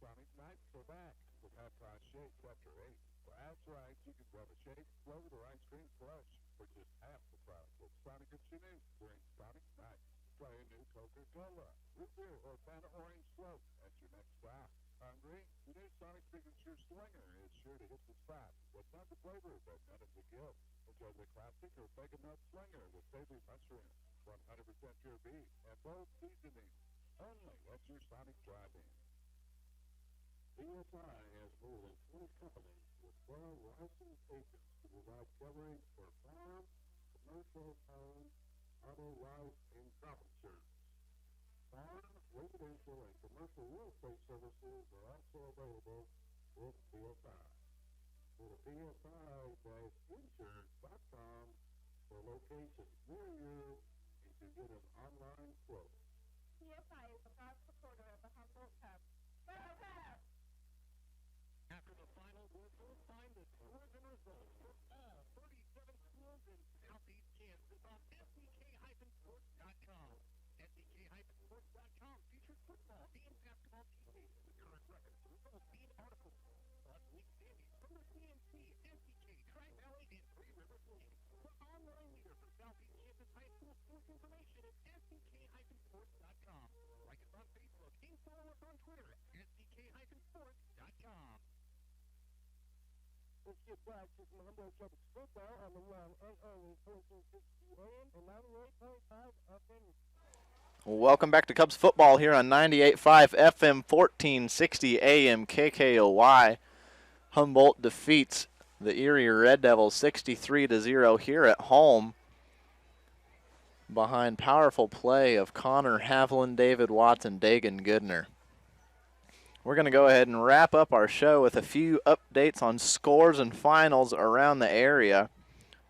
Sonic Nights are back with Half Price Shake Chapter 8. Well, that's right, you can grab a shake, float, or ice cream slush for just half the price with Sonic and Chinook during Sonic Nights. Try a new Coca-Cola, root beer, or Fanta Orange Float at your next stop. Hungry? The new Sonic Signature Slinger is sure to hit the spot. What's not the flavor, but none of the guilt. Enjoy the classic or Nut Slinger with savory mushrooms, 100% pure beef, and bold seasonings. Only at your Sonic Drive-In. BSI has more than 20 companies with 12 licensed agents to provide coverage for farm, commercial, home, auto, life, and crop insurance. Farm, residential, and commercial real estate services are also available with BSI. Go to BSI-insurance.com for locations near you and to get an online quote. PSI is a proud supporter of the Humboldt Cubs. Go Cubs! After the final whistle, find the scores and results for all 37 schools in Southeast Kansas on SDK-Sports.com. SDK-Sports.com features football and basketball teams with current records, results, and articles, plus league standings from the CNC, SDK, Tri-Valley, and Three Rivers League. The online leader for Southeast Kansas high school sports information is SDK-Sports.com. Like us on Facebook and follow us on Twitter at SDK-Sports.com. Let's get back to some Humboldt Cubs football on the one and only 1460 AM and 98.5 FM. Welcome back to Cubs football here on 98.5 FM, 1460 AM KKOY. Humboldt defeats the Erie Red Devils 63-0 here at home behind powerful play of Connor Haviland, David Watts, and Dagan Goodner. We're going to go ahead and wrap up our show with a few updates on scores and finals around the area.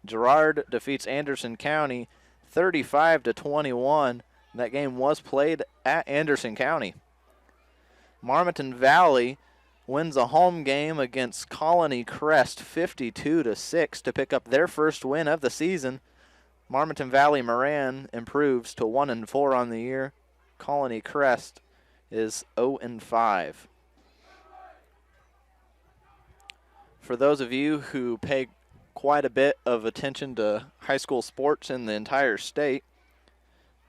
Girard defeats Anderson County 35-21. That game was played at Anderson County. Marmaton Valley wins a home game against Colony Crest 52-6 to pick up their first win of the season. Marmaton Valley Moran improves to 1-4 on the year. Colony Crest is 0-5. For those of you who pay quite a bit of attention to high school sports in the entire state,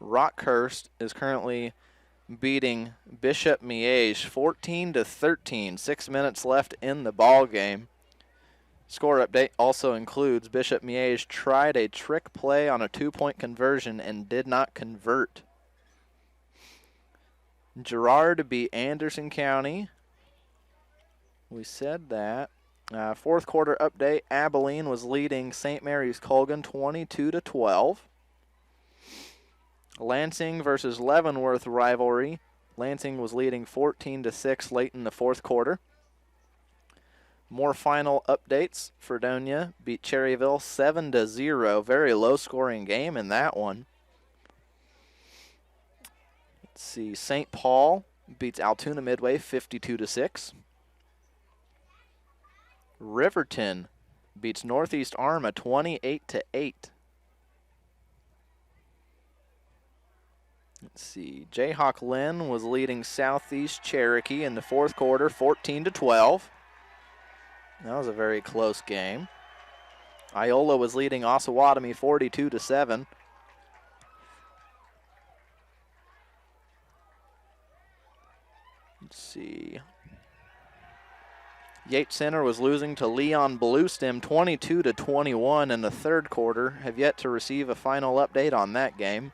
Rockhurst is currently beating Bishop Miege 14-13. 6 minutes left in the ball game. Score update also includes Bishop Miege tried a trick play on a 2-point conversion and did not convert. Girard beat Anderson County. We said that. Fourth quarter update, Abilene was leading St. Mary's Colgan 22-12. Lansing versus Leavenworth rivalry. Lansing was leading 14-6 late in the fourth quarter. More final updates. Fredonia beat Cherryville 7-0. Very low-scoring game in that one. Let's see. St. Paul beats Altoona Midway 52-6. Riverton beats Northeast Arma 28-8. Let's see. Jayhawk Lynn was leading Southeast Cherokee in the fourth quarter 14-12. That was a very close game. Iola was leading Osawatomie 42-7. Let's see. Yates Center was losing to Leon Bluestem 22-21 in the third quarter. Have yet to receive a final update on that game.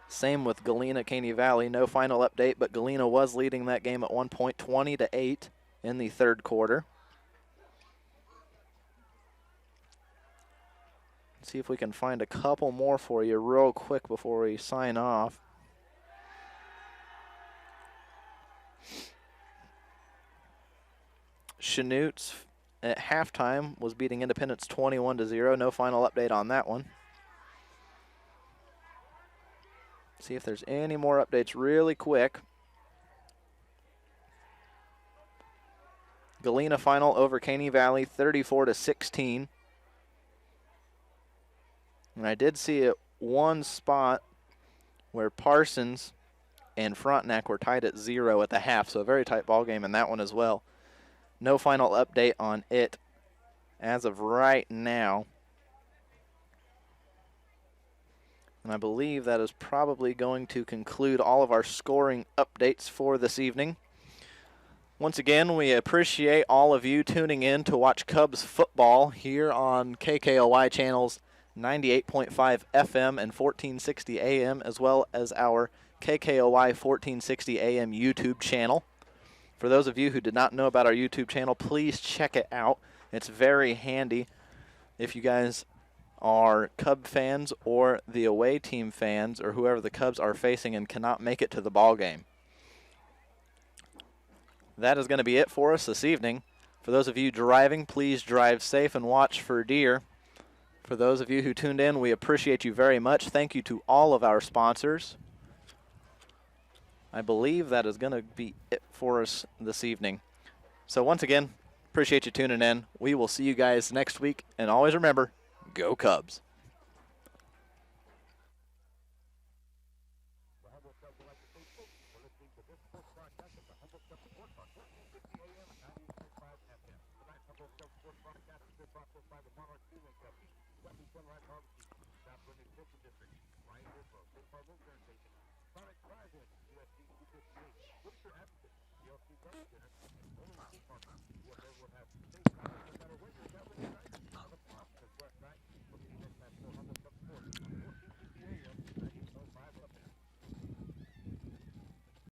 Same with Galena Caney Valley. No final update, but Galena was leading that game at one point, 20-8 in the third quarter. Let's see if we can find a couple more for you real quick before we sign off. Chanutes at halftime was beating Independence 21-0. No final update on that one. See if there's any more updates really quick. Galena final over Caney Valley 34-16. And I did see at one spot where Parsons and Frontenac were tied at 0 at the half, so a very tight ball game in that one as well. No final update on it as of right now. And I believe that is probably going to conclude all of our scoring updates for this evening. Once again, we appreciate all of you tuning in to watch Cubs football here on KKOY channels 98.5 FM and 1460 AM, as well as our KKOY 1460 AM YouTube channel. For those of you who did not know about our YouTube channel, please check it out. It's very handy if you guys are Cub fans or the away team fans or whoever the Cubs are facing and cannot make it to the ball game. That is going to be it for us this evening. For those of you driving, please drive safe and watch for deer. For those of you who tuned in, we appreciate you very much. Thank you to all of our sponsors. I believe that is going to be it for us this evening. So once again, appreciate you tuning in. We will see you guys next week. And always remember, go Cubs. The Humboldt Cubs would like to say thank you for listening to this sports broadcast of the Humboldt Cubs Sports on 1460 AM and 98.5 FM. Tonight's Humboldt Cubs sports broadcast has been brought to us by the Monarch Fueling Company, Weapons Sunrise Barbecue, South Limit Kitchen District, Ryan Woodrow, St. Paul Lutheran Station, Sonic Drive-In, USD 258, Whitaker Advocate, DLC Garden Center, and Bowling Park.